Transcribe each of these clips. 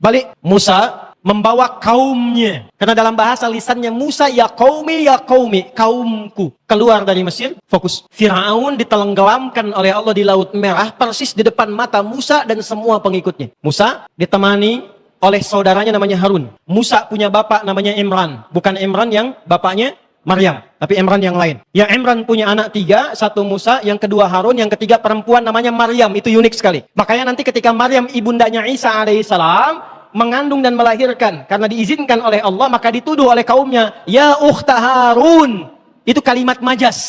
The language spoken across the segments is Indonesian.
Balik, Musa membawa kaumnya. Karena dalam bahasa lisannya Musa, ya qaumi, kaumku. Keluar dari Mesir, fokus. Fir'aun ditenggelamkan oleh Allah di Laut Merah, persis di depan mata Musa dan semua pengikutnya. Musa ditemani oleh saudaranya namanya Harun. Musa punya bapak namanya Imran. Bukan Imran yang bapaknya Maryam, tapi Imran yang lain. Yang Imran punya anak 3, 1 Musa, yang kedua Harun, yang ketiga perempuan namanya Maryam. Itu unik sekali. Makanya nanti ketika Maryam ibundanya Isa alaihissalam mengandung dan melahirkan, karena diizinkan oleh Allah, maka dituduh oleh kaumnya, ya ukhta Harun. Itu kalimat majas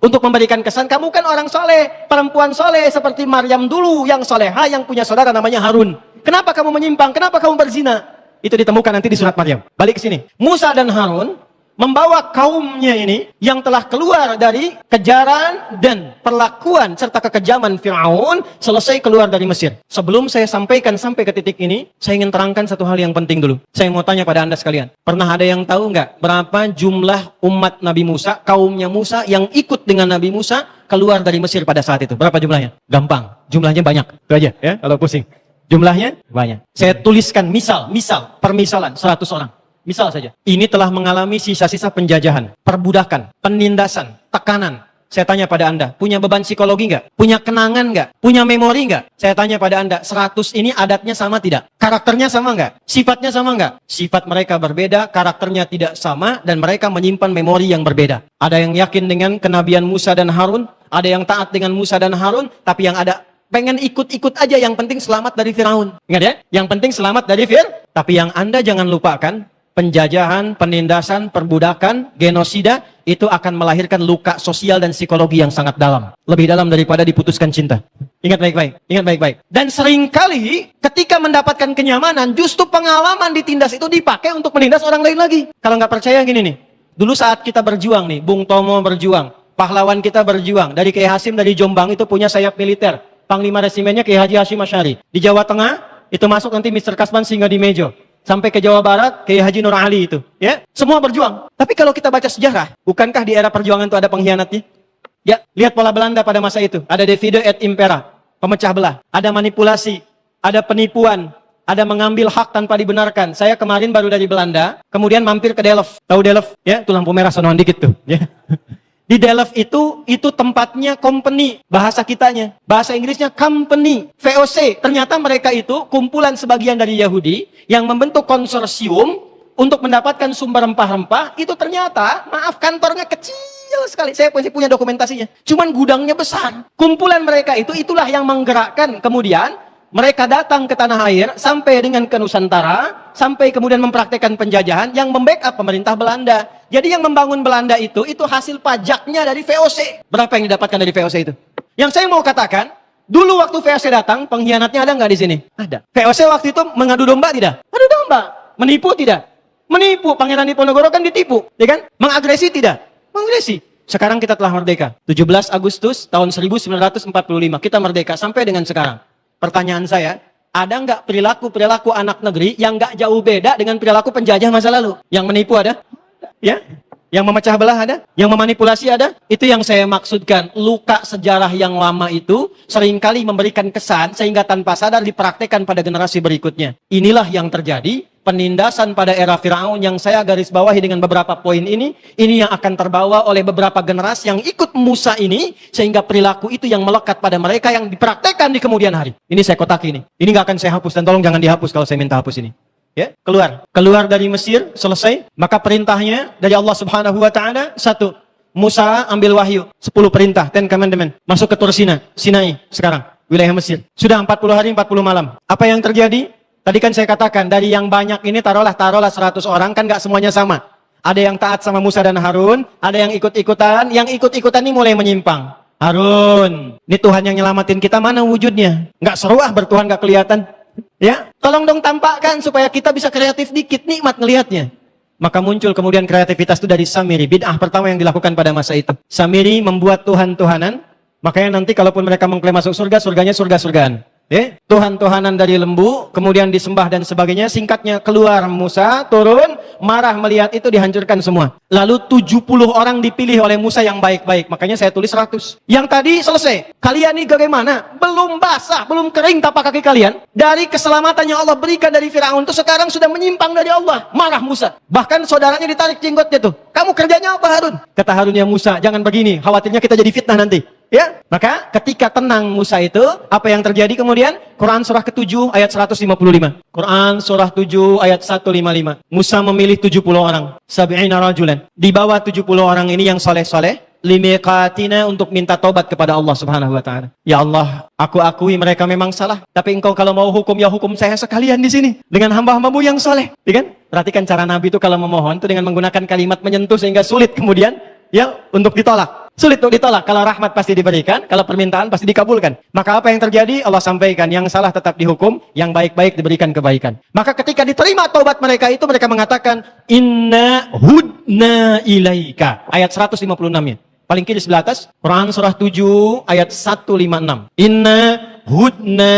untuk memberikan kesan, kamu kan orang soleh, perempuan soleh seperti Maryam dulu yang soleha, yang punya saudara namanya Harun. Kenapa kamu menyimpang? Kenapa kamu berzina? Itu ditemukan nanti di surat Maryam. Balik ke sini. Musa dan Harun membawa kaumnya ini yang telah keluar dari kejaran dan perlakuan serta kekejaman Fir'aun, selesai keluar dari Mesir. Sebelum saya sampaikan sampai ke titik ini, saya ingin terangkan satu hal yang penting dulu. Saya mau tanya pada Anda sekalian. Pernah ada yang tahu nggak berapa jumlah umat Nabi Musa, kaumnya Musa yang ikut dengan Nabi Musa keluar dari Mesir pada saat itu? Berapa jumlahnya? Gampang. Jumlahnya banyak. Itu aja ya, kalau pusing. Jumlahnya banyak. Saya tuliskan permisalan 100 orang. Misal saja, ini telah mengalami sisa-sisa penjajahan, perbudakan, penindasan, tekanan. Saya tanya pada Anda, punya beban psikologi nggak? Punya kenangan nggak? Punya memori nggak? Saya tanya pada Anda, 100 ini adatnya sama tidak? Karakternya sama nggak? Sifatnya sama nggak? Sifat mereka berbeda, karakternya tidak sama, dan mereka menyimpan memori yang berbeda. Ada yang yakin dengan kenabian Musa dan Harun, ada yang taat dengan Musa dan Harun, tapi yang ada pengen ikut-ikut aja, yang penting selamat dari Firaun. Ingat ya? Yang penting selamat dari Firaun. Tapi yang Anda jangan lupakan, penjajahan, penindasan, perbudakan, genosida, itu akan melahirkan luka sosial dan psikologi yang sangat dalam. Lebih dalam daripada diputuskan cinta. Ingat baik-baik. Dan seringkali ketika mendapatkan kenyamanan, justru pengalaman ditindas itu dipakai untuk menindas orang lain lagi. Kalau nggak percaya gini nih, dulu saat kita berjuang nih, Bung Tomo berjuang, pahlawan kita berjuang, dari Kiai Hasim dari Jombang itu punya sayap militer, Panglima Resimennya Kiai Haji Hashim Asy'ari. Di Jawa Tengah, itu masuk nanti Mr. Kasman Singa di Mejo. Sampai ke Jawa Barat, Kiai Haji Nur Ali itu. Ya, semua berjuang. Tapi kalau kita baca sejarah, bukankah di era perjuangan itu ada pengkhianatnya? Ya, lihat pola Belanda pada masa itu. Ada divide et impera, pemecah belah. Ada manipulasi, ada penipuan, ada mengambil hak tanpa dibenarkan. Saya kemarin baru dari Belanda, kemudian mampir ke Delft. Tahu Delft? Ya, itu lampu merah sonoan dikit tuh. Ya. Di Delft itu tempatnya company, bahasa kitanya. Bahasa Inggrisnya company, VOC. Ternyata mereka itu kumpulan sebagian dari Yahudi yang membentuk konsorsium untuk mendapatkan sumber rempah-rempah. Itu ternyata, maaf, kantornya kecil sekali. Saya masih punya dokumentasinya. Cuman gudangnya besar. Kumpulan mereka itulah yang menggerakkan. Kemudian mereka datang ke tanah air, sampai dengan ke Nusantara, sampai kemudian mempraktekkan penjajahan yang membackup pemerintah Belanda. Jadi yang membangun Belanda itu hasil pajaknya dari VOC. Berapa yang didapatkan dari VOC itu? Yang saya mau katakan, dulu waktu VOC datang, pengkhianatnya ada nggak di sini? Ada. VOC waktu itu mengadu domba tidak? Adu domba. Menipu tidak? Menipu. Pangeran Diponegoro kan ditipu, ya kan? Mengagresi tidak? Mengagresi. Sekarang kita telah merdeka. 17 Agustus tahun 1945 kita merdeka sampai dengan sekarang. Pertanyaan saya, ada nggak perilaku anak negeri yang nggak jauh beda dengan perilaku penjajah masa lalu? Yang menipu ada? Ya, yang memecah belah ada, yang memanipulasi ada. Itu yang saya maksudkan. Luka sejarah yang lama itu seringkali memberikan kesan sehingga tanpa sadar dipraktekkan pada generasi berikutnya. Inilah yang terjadi, penindasan pada era Firaun yang saya garis bawahi dengan beberapa poin ini yang akan terbawa oleh beberapa generasi yang ikut Musa ini, sehingga perilaku itu yang melekat pada mereka yang dipraktekkan di kemudian hari. Ini saya kotak ini. Ini nggak akan saya hapus, dan tolong jangan dihapus kalau saya minta hapus ini. Ya, keluar dari Mesir, selesai. Maka perintahnya dari Allah Subhanahu wa taala, 1, Musa ambil wahyu, 10 perintah, 10 commandment, masuk ke Tur Sinai sekarang, wilayah Mesir. Sudah 40 hari 40 malam. Apa yang terjadi? Tadi kan saya katakan, dari yang banyak ini taruhlah 100 orang, kan nggak semuanya sama. Ada yang taat sama Musa dan Harun, ada yang ikut-ikutan, ini mulai menyimpang. Harun, ini Tuhan yang nyelamatin kita, mana wujudnya? Nggak seru bertuhan nggak kelihatan. Ya, tolong dong tampakkan supaya kita bisa kreatif dikit, nikmat ngelihatnya. Maka muncul kemudian kreativitas itu dari Samiri. Bid'ah pertama yang dilakukan pada masa itu. Samiri membuat Tuhan-Tuhanan. Makanya nanti kalaupun mereka mengklaim masuk surga, surganya surga-surgaan. Tuhan-tuhanan dari lembu, kemudian disembah dan sebagainya. Singkatnya, keluar Musa, turun, marah melihat itu, dihancurkan semua. Lalu 70 orang dipilih oleh Musa yang baik-baik. Makanya saya tulis 100. Yang tadi selesai. Kalian ini bagaimana? Belum basah, belum kering tapak kaki kalian. Dari keselamatan yang Allah berikan dari Firaun itu sekarang sudah menyimpang dari Allah. Marah Musa. Bahkan saudaranya ditarik jenggotnya tuh. Kamu kerjanya apa, Harun? Kata Harun, ya Musa, jangan begini. Khawatirnya kita jadi fitnah nanti. Ya, maka ketika tenang Musa itu, apa yang terjadi kemudian? Quran surah ke-7 ayat 155. Quran surah 7 ayat 155. Musa memilih 70 orang. Sab'ina rajulan. Di bawah 70 orang ini yang soleh-soleh. Limiqatina, untuk minta tobat kepada Allah subhanahu wa ta'ala. Ya Allah, aku akui mereka memang salah. Tapi engkau kalau mau hukum, ya hukum saya sekalian di sini. Dengan hamba-hambamu yang soleh. Ya kan? Perhatikan cara Nabi itu kalau memohon itu dengan menggunakan kalimat menyentuh sehingga sulit kemudian ya untuk ditolak. Sulit untuk ditolak. Kalau rahmat pasti diberikan, kalau permintaan pasti dikabulkan. Maka apa yang terjadi? Allah sampaikan, yang salah tetap dihukum, yang baik-baik diberikan kebaikan. Maka ketika diterima taubat mereka itu, mereka mengatakan, inna hudna ilaika. Ayat 156-nya. Paling kiri sebelah atas, Quran surah 7 ayat 156. Inna hudna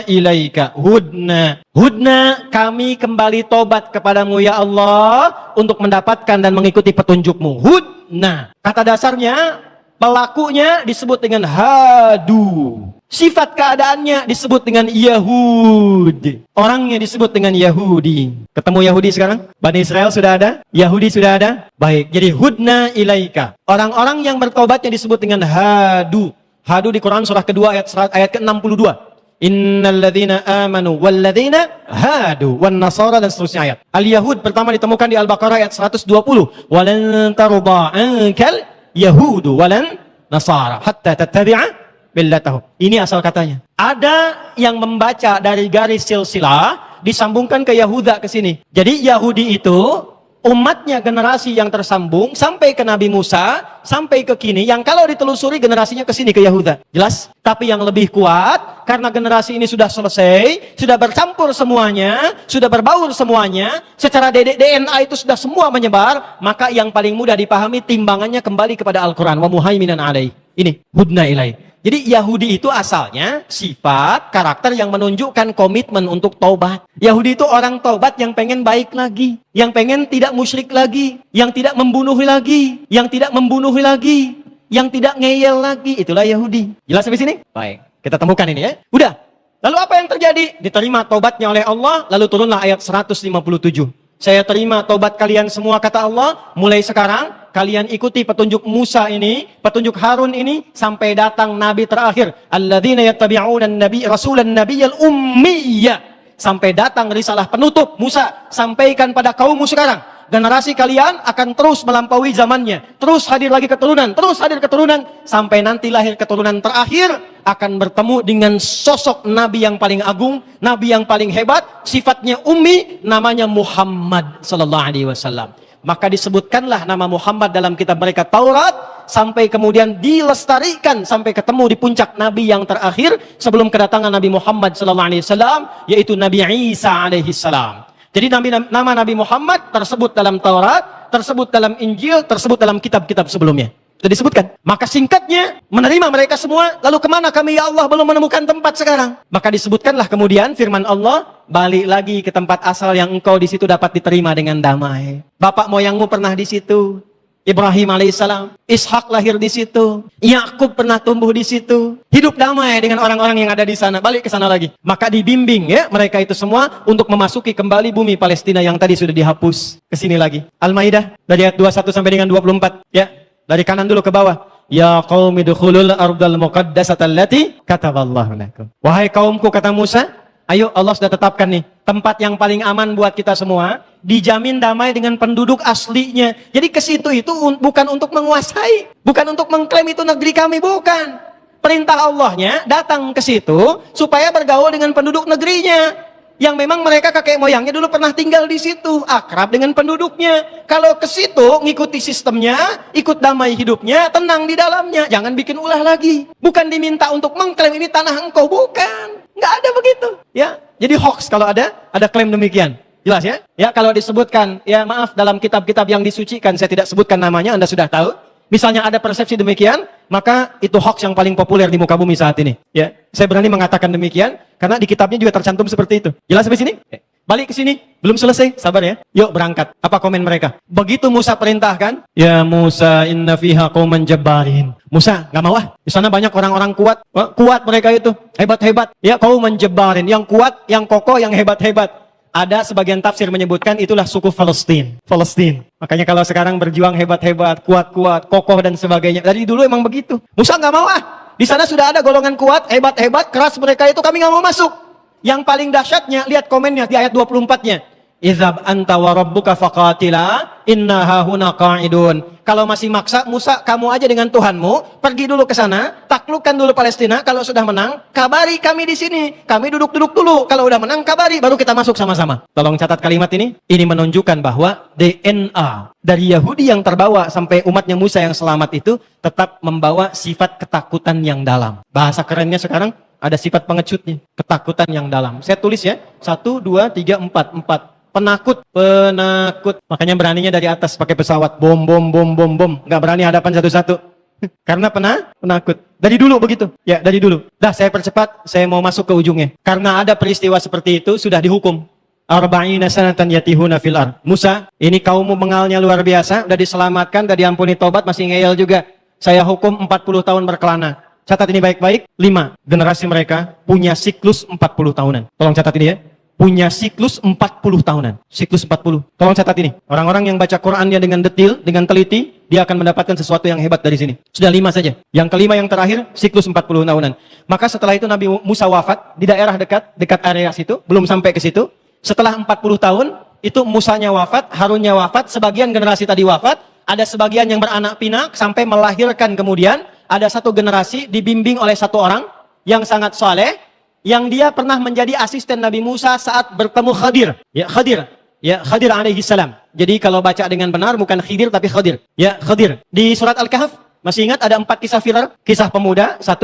ilaika. Hudna. Hudna, kami kembali tobat kepadamu ya Allah untuk mendapatkan dan mengikuti petunjukmu. Hudna. Kata dasarnya, pelakunya disebut dengan hadu. Sifat keadaannya disebut dengan Yahudi. Orangnya disebut dengan Yahudi. Ketemu Yahudi sekarang? Bani Israel sudah ada? Yahudi sudah ada? Baik, jadi hudna ilaika. Orang-orang yang bertobatnya disebut dengan hadu. Hadu di Quran surah kedua ayat ke-62. Innalladzina amanu walladzina hadu wan nasara, dan seterusnya ayat. Al-Yahud pertama ditemukan di Al-Baqarah ayat 120. Walan tarda ankal yahudu walan nasara hatta tattabi'a millatahu. Ini asal katanya. Ada yang membaca dari garis silsilah disambungkan ke Yahuda ke sini. Jadi Yahudi itu umatnya generasi yang tersambung sampai ke Nabi Musa, sampai ke kini, yang kalau ditelusuri generasinya ke sini, ke Yahuda. Jelas? Tapi yang lebih kuat, karena generasi ini sudah selesai, sudah bercampur semuanya, sudah berbaur semuanya, secara DNA itu sudah semua menyebar, maka yang paling mudah dipahami timbangannya kembali kepada Al-Quran. Wa muhaiminan alaih. Ini, hudna ilaih. Jadi Yahudi itu asalnya sifat, karakter yang menunjukkan komitmen untuk taubat. Yahudi itu orang taubat yang pengen baik lagi, yang pengen tidak musyrik lagi, yang tidak membunuh lagi, yang tidak membunuh lagi, yang tidak ngeyel lagi. Itulah Yahudi. Jelas sampai sini? Baik, kita temukan ini ya. Udah. Lalu apa yang terjadi? Diterima taubatnya oleh Allah, lalu turunlah ayat 157. Saya terima taubat kalian semua, kata Allah, mulai sekarang kalian ikuti petunjuk Musa ini, petunjuk Harun ini, sampai datang Nabi terakhir. Alladzina yattabi'una an-nabiy rasulan nabiyyal ummiyya. Sampai datang risalah penutup Musa, sampaikan pada kaummu sekarang. Generasi kalian akan terus melampaui zamannya, terus hadir lagi keturunan, terus hadir keturunan, sampai nanti lahir keturunan terakhir akan bertemu dengan sosok Nabi yang paling agung, Nabi yang paling hebat, sifatnya ummi, namanya Muhammad sallallahu alaihi wasallam. Maka disebutkanlah nama Muhammad dalam kitab mereka Taurat, sampai kemudian dilestarikan sampai ketemu di puncak Nabi yang terakhir sebelum kedatangan Nabi Muhammad sallallahu alaihi wasallam, yaitu Nabi Isa alaihi salam. Jadi nama Nabi Muhammad tersebut dalam Taurat, tersebut dalam Injil, tersebut dalam kitab-kitab sebelumnya. Sudah disebutkan. Maka singkatnya, menerima mereka semua, lalu kemana kami ya Allah belum menemukan tempat sekarang? Maka disebutkanlah kemudian firman Allah, balik lagi ke tempat asal yang engkau di situ dapat diterima dengan damai. Bapak moyangmu pernah di situ. Ibrahim alaihissalam, Ishak lahir di situ, Yakub pernah tumbuh di situ, hidup damai dengan orang-orang yang ada di sana, balik ke sana lagi. Maka dibimbing ya mereka itu semua untuk memasuki kembali bumi Palestina yang tadi sudah dihapus. Ke sini lagi. Al-Maidah dari ayat 21 sampai dengan 24 ya. Dari kanan dulu ke bawah. Ya qaumi dukhulul ardal muqaddasata allati kataballahu lakum. Wahai kaumku, kata Musa, ayo Allah sudah tetapkan nih tempat yang paling aman buat kita semua, dijamin damai dengan penduduk aslinya. Jadi ke situ itu bukan untuk menguasai, bukan untuk mengklaim itu negeri kami, bukan. Perintah Allahnya datang ke situ supaya bergaul dengan penduduk negerinya. Yang memang mereka kakek moyangnya dulu pernah tinggal di situ, akrab dengan penduduknya. Kalau ke situ ngikuti sistemnya, ikut damai hidupnya, tenang di dalamnya, jangan bikin ulah lagi. Bukan diminta untuk mengklaim ini tanah engkau, bukan. Nggak ada begitu. Ya, jadi hoax kalau ada klaim demikian. Jelas ya? Ya, kalau disebutkan, ya maaf, dalam kitab-kitab yang disucikan, saya tidak sebutkan namanya, Anda sudah tahu. Misalnya ada persepsi demikian, maka itu hoax yang paling populer di muka bumi saat ini. Ya, saya berani mengatakan demikian karena di kitabnya juga tercantum seperti itu. Jelas sampai sini? Balik ke sini, belum selesai, sabar ya. Yuk berangkat. Apa komen mereka? Begitu Musa perintahkan, ya Musa inna fiha qauman jabbarin. Musa nggak mau ah. Di sana banyak orang-orang kuat. Wah, kuat mereka itu, hebat-hebat. Ya qauman jabbarin, yang kuat, yang kokoh, yang hebat-hebat. Ada sebagian tafsir menyebutkan itulah suku Palestina. Makanya kalau sekarang berjuang hebat-hebat, kuat-kuat, kokoh dan sebagainya. Dari dulu emang begitu. Musa nggak mau ah. Di sana sudah ada golongan kuat, hebat-hebat, keras mereka itu, kami nggak mau masuk. Yang paling dahsyatnya, lihat komennya di ayat 24-nya. Izhab anta wa rabbuka faqatila inna hahuna qa'idun. Kalau masih maksa, Musa, kamu aja dengan Tuhanmu, pergi dulu ke sana, taklukkan dulu Palestina, kalau sudah menang, kabari kami di sini. Kami duduk-duduk dulu, kalau udah menang, kabari, baru kita masuk sama-sama. Tolong catat kalimat ini. Ini menunjukkan bahwa DNA dari Yahudi yang terbawa sampai umatnya Musa yang selamat itu tetap membawa sifat ketakutan yang dalam. Bahasa kerennya sekarang, ada sifat pengecutnya, ketakutan yang dalam. Saya tulis ya, 1, 2, 3, 4, 4. Penakut. Makanya beraninya dari atas pakai pesawat, bom. Nggak berani hadapan satu-satu. Karena penakut. Dari dulu begitu. Ya, dari dulu. Dah, saya percepat, saya mau masuk ke ujungnya. Karena ada peristiwa seperti itu, sudah dihukum. Arba'ina sanatan yatihuna fil ard. Musa, ini kaummu mengalnya luar biasa, udah diselamatkan, udah diampuni tobat, masih ngeyel juga. Saya hukum 40 tahun berkelana. Catat ini baik-baik. 5. Generasi mereka punya siklus 40 tahunan. Tolong catat ini ya. Punya siklus 40 tahunan. Siklus 40. Tolong catat ini. Orang-orang yang baca Qur'annya dengan detil, dengan teliti, dia akan mendapatkan sesuatu yang hebat dari sini. Sudah 5 saja. Yang kelima yang terakhir, siklus 40 tahunan. Maka setelah itu Nabi Musa wafat di daerah dekat area situ, belum sampai ke situ. Setelah 40 tahun, itu Musanya wafat, Harunnya wafat, sebagian generasi tadi wafat, ada sebagian yang beranak pinak sampai melahirkan kemudian ada satu generasi dibimbing oleh satu orang yang sangat saleh, yang dia pernah menjadi asisten Nabi Musa saat bertemu Khadir. Ya, Khadir alaihi salam. Jadi kalau baca dengan benar bukan Khidir tapi Khadir. Ya, Khadir. Di surat Al-Kahf masih ingat ada 4 kisah viral. Kisah pemuda, 1.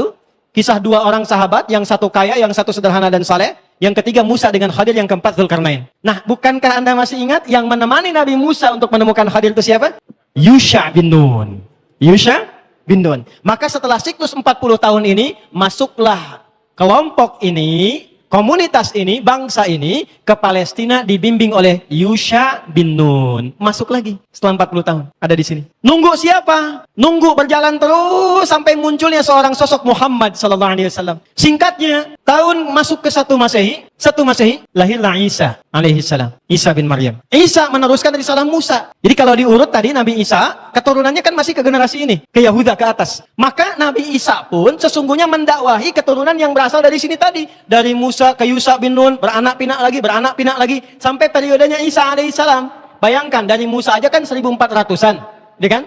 Kisah 2 orang sahabat, yang satu kaya, yang satu sederhana dan saleh. Yang ketiga Musa dengan Khadir, yang keempat Dzulkarnain. Nah, bukankah Anda masih ingat yang menemani Nabi Musa untuk menemukan Khadir itu siapa? Yusha bin Nun. Maka setelah siklus 40 tahun ini, masuklah kelompok ini, komunitas ini, bangsa ini ke Palestina dibimbing oleh Yusha bin Nun. Masuk lagi setelah 40 tahun. Ada di sini. Nunggu siapa? Nunggu berjalan terus sampai munculnya seorang sosok Muhammad sallallahu alaihi wasallam. Singkatnya, tahun masuk ke 1 Masehi, lahirlah Isa alaihi salam. Isa bin Maryam. Isa meneruskan risalah Musa. Jadi kalau diurut tadi Nabi Isa, keturunannya kan masih ke generasi ini, ke Yahuda ke atas. Maka Nabi Isa pun sesungguhnya mendakwahi keturunan yang berasal dari sini tadi. Dari Musa ke Yusha bin Nun, beranak pinak lagi, sampai periodenya Isa alaihissalam. Bayangkan, dari Musa aja kan 1400-an, ya kan?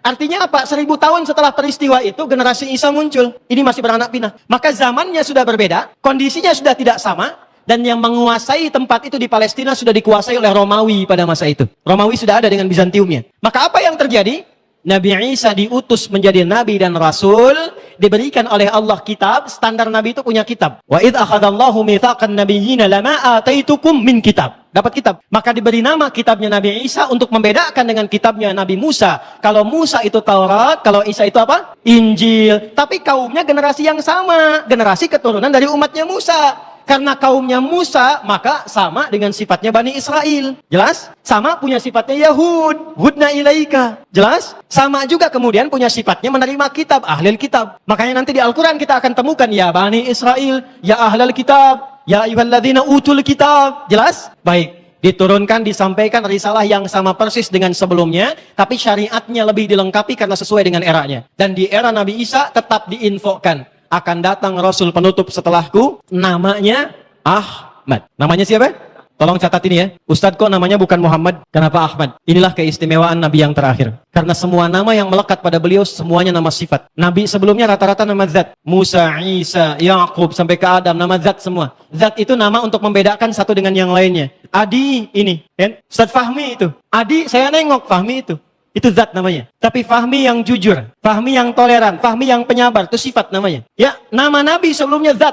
Artinya apa? 1000 tahun setelah peristiwa itu, generasi Isa muncul. Ini masih beranak pinak. Maka zamannya sudah berbeda, kondisinya sudah tidak sama, dan yang menguasai tempat itu di Palestina sudah dikuasai oleh Romawi pada masa itu. Romawi sudah ada dengan Bizantiumnya. Maka apa yang terjadi? Nabi Isa diutus menjadi nabi dan rasul, diberikan oleh Allah kitab. Standar nabi itu punya kitab. Wa idz akhadallahu mitsaqan nabiyyina lama ataitukum min kitab. Dapat kitab. Maka diberi nama kitabnya Nabi Isa untuk membedakan dengan kitabnya Nabi Musa. Kalau Musa itu Taurat, kalau Isa itu apa? Injil. Tapi kaumnya generasi yang sama, generasi keturunan dari umatnya Musa. Karena kaumnya Musa, maka sama dengan sifatnya Bani Israel. Jelas? Sama punya sifatnya Yahud. Hudna ilaika. Jelas? Sama juga kemudian punya sifatnya menerima kitab, ahlul kitab. Makanya nanti di Al-Quran kita akan temukan, ya Bani Israel, ya ahlul kitab, ya ayyuhalladzina utul kitab. Jelas? Baik. Diturunkan, disampaikan risalah yang sama persis dengan sebelumnya, tapi syariatnya lebih dilengkapi karena sesuai dengan eranya. Dan di era Nabi Isa tetap diinfokan. Akan datang Rasul penutup setelahku, namanya Ahmad. Namanya siapa? Tolong catat ini ya. Ustadz, kok namanya bukan Muhammad? Kenapa Ahmad? Inilah keistimewaan Nabi yang terakhir. Karena semua nama yang melekat pada beliau, semuanya nama sifat. Nabi sebelumnya rata-rata nama zat. Musa, Isa, Yaqub, sampai ke Adam, nama zat semua. Zat itu nama untuk membedakan satu dengan yang lainnya. Adi ini, kan? Ustadz Fahmi itu. Adi, saya nengok, Fahmi itu. Itu zat namanya. Tapi Fahmi yang jujur, Fahmi yang toleran, Fahmi yang penyabar, itu sifat namanya. Ya, nama Nabi sebelumnya zat.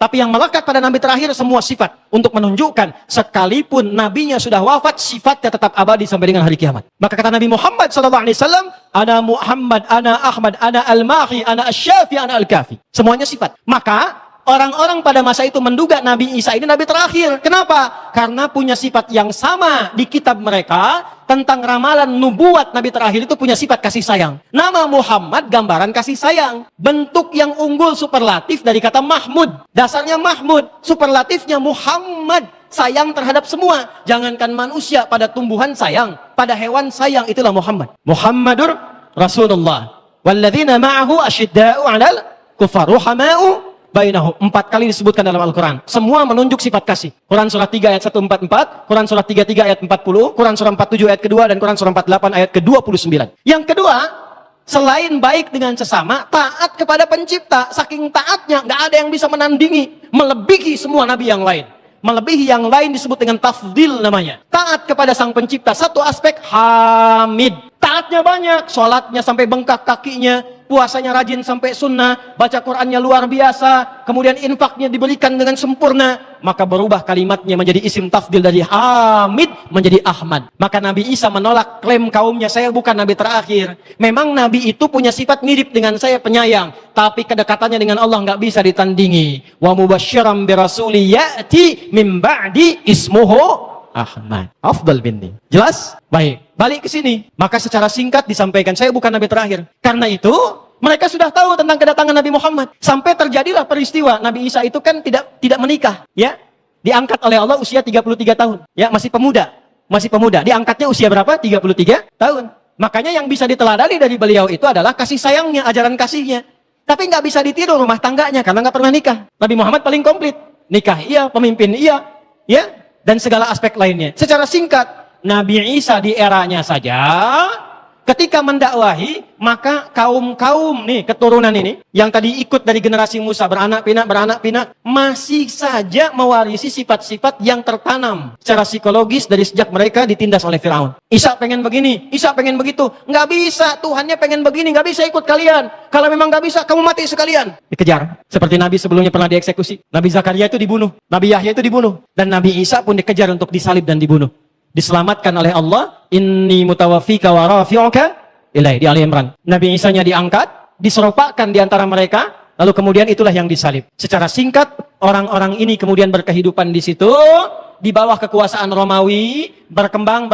Tapi yang melekat pada nabi terakhir semua sifat. Untuk menunjukkan sekalipun nabinya sudah wafat, sifatnya tetap abadi sampai dengan hari kiamat. Maka kata Nabi Muhammad SAW, Ana Muhammad, Ana Ahmad, Ana Al-Mahi, Ana Asy-Syafi, Ana Al-Kafi. Semuanya sifat. Maka orang-orang pada masa itu menduga Nabi Isa ini nabi terakhir. Kenapa? Karena punya sifat yang sama di kitab mereka tentang ramalan nubuat nabi terakhir itu punya sifat kasih sayang. Nama Muhammad gambaran kasih sayang. Bentuk yang unggul superlatif dari kata Mahmud. Dasarnya Mahmud, superlatifnya Muhammad. Sayang terhadap semua. Jangankan manusia, pada tumbuhan sayang, pada hewan sayang, itulah Muhammad. Muhammadur Rasulullah. Walladzina ma'ahu asyidda'u 'alal kufar ruhama'u bainahum. 4 kali disebutkan dalam Al-Quran. Semua menunjuk sifat kasih. Quran surah 3 ayat 144, Quran surah 33 ayat 40, Quran surah 47 ayat kedua, dan Quran surah 48 ayat ke-29. Yang kedua, selain baik dengan sesama, taat kepada pencipta. Saking taatnya, nggak ada yang bisa menandingi, melebihi semua nabi yang lain. Melebihi yang lain disebut dengan tafdil namanya. Taat kepada sang pencipta. Satu aspek hamid. Taatnya banyak, sholatnya sampai bengkak kakinya, puasanya rajin sampai sunnah, baca Qur'annya luar biasa, kemudian infaknya diberikan dengan sempurna, maka berubah kalimatnya menjadi isim tafdil dari Hamid menjadi Ahmad. Maka Nabi Isa menolak klaim kaumnya, saya bukan nabi terakhir. Memang nabi itu punya sifat mirip dengan saya, penyayang, tapi kedekatannya dengan Allah nggak bisa ditandingi. Wa mubasysyiran birasuli ya'ti min ba'di ismuhu Ahmad. Afdal binti. Jelas? Baik. Balik ke sini. Maka secara singkat disampaikan, saya bukan nabi terakhir. Karena itu, mereka sudah tahu tentang kedatangan Nabi Muhammad. Sampai terjadilah peristiwa Nabi Isa itu kan tidak menikah, ya. Diangkat oleh Allah usia 33 tahun. Ya, masih pemuda. Masih pemuda. Diangkatnya usia berapa? 33 tahun. Makanya yang bisa diteladani dari beliau itu adalah kasih sayangnya, ajaran kasihnya. Tapi nggak bisa ditiru rumah tangganya karena nggak pernah nikah. Nabi Muhammad paling komplit. Nikah iya, pemimpin iya, ya. Dan segala aspek lainnya. Secara singkat, Nabi Isa di eranya saja, ketika mendakwahi, maka kaum-kaum nih, keturunan ini, yang tadi ikut dari generasi Musa, beranak pinak, masih saja mewarisi sifat-sifat yang tertanam secara psikologis dari sejak mereka ditindas oleh Firaun. Isa pengen begini, Isa pengen begitu. Nggak bisa, Tuhannya pengen begini, nggak bisa ikut kalian. Kalau memang nggak bisa, kamu mati sekalian. Dikejar. Seperti Nabi sebelumnya pernah dieksekusi. Nabi Zakaria itu dibunuh. Nabi Yahya itu dibunuh. Dan Nabi Isa pun dikejar untuk disalib dan dibunuh. Diselamatkan oleh Allah. Inni mutawaffika wa rafi'uka ilai, di Ali Imran. Nabi Isa-nya diangkat, diserupakan di antara mereka, lalu kemudian itulah yang disalib. Secara singkat, orang-orang ini kemudian berkehidupan di situ, di bawah kekuasaan Romawi, berkembang,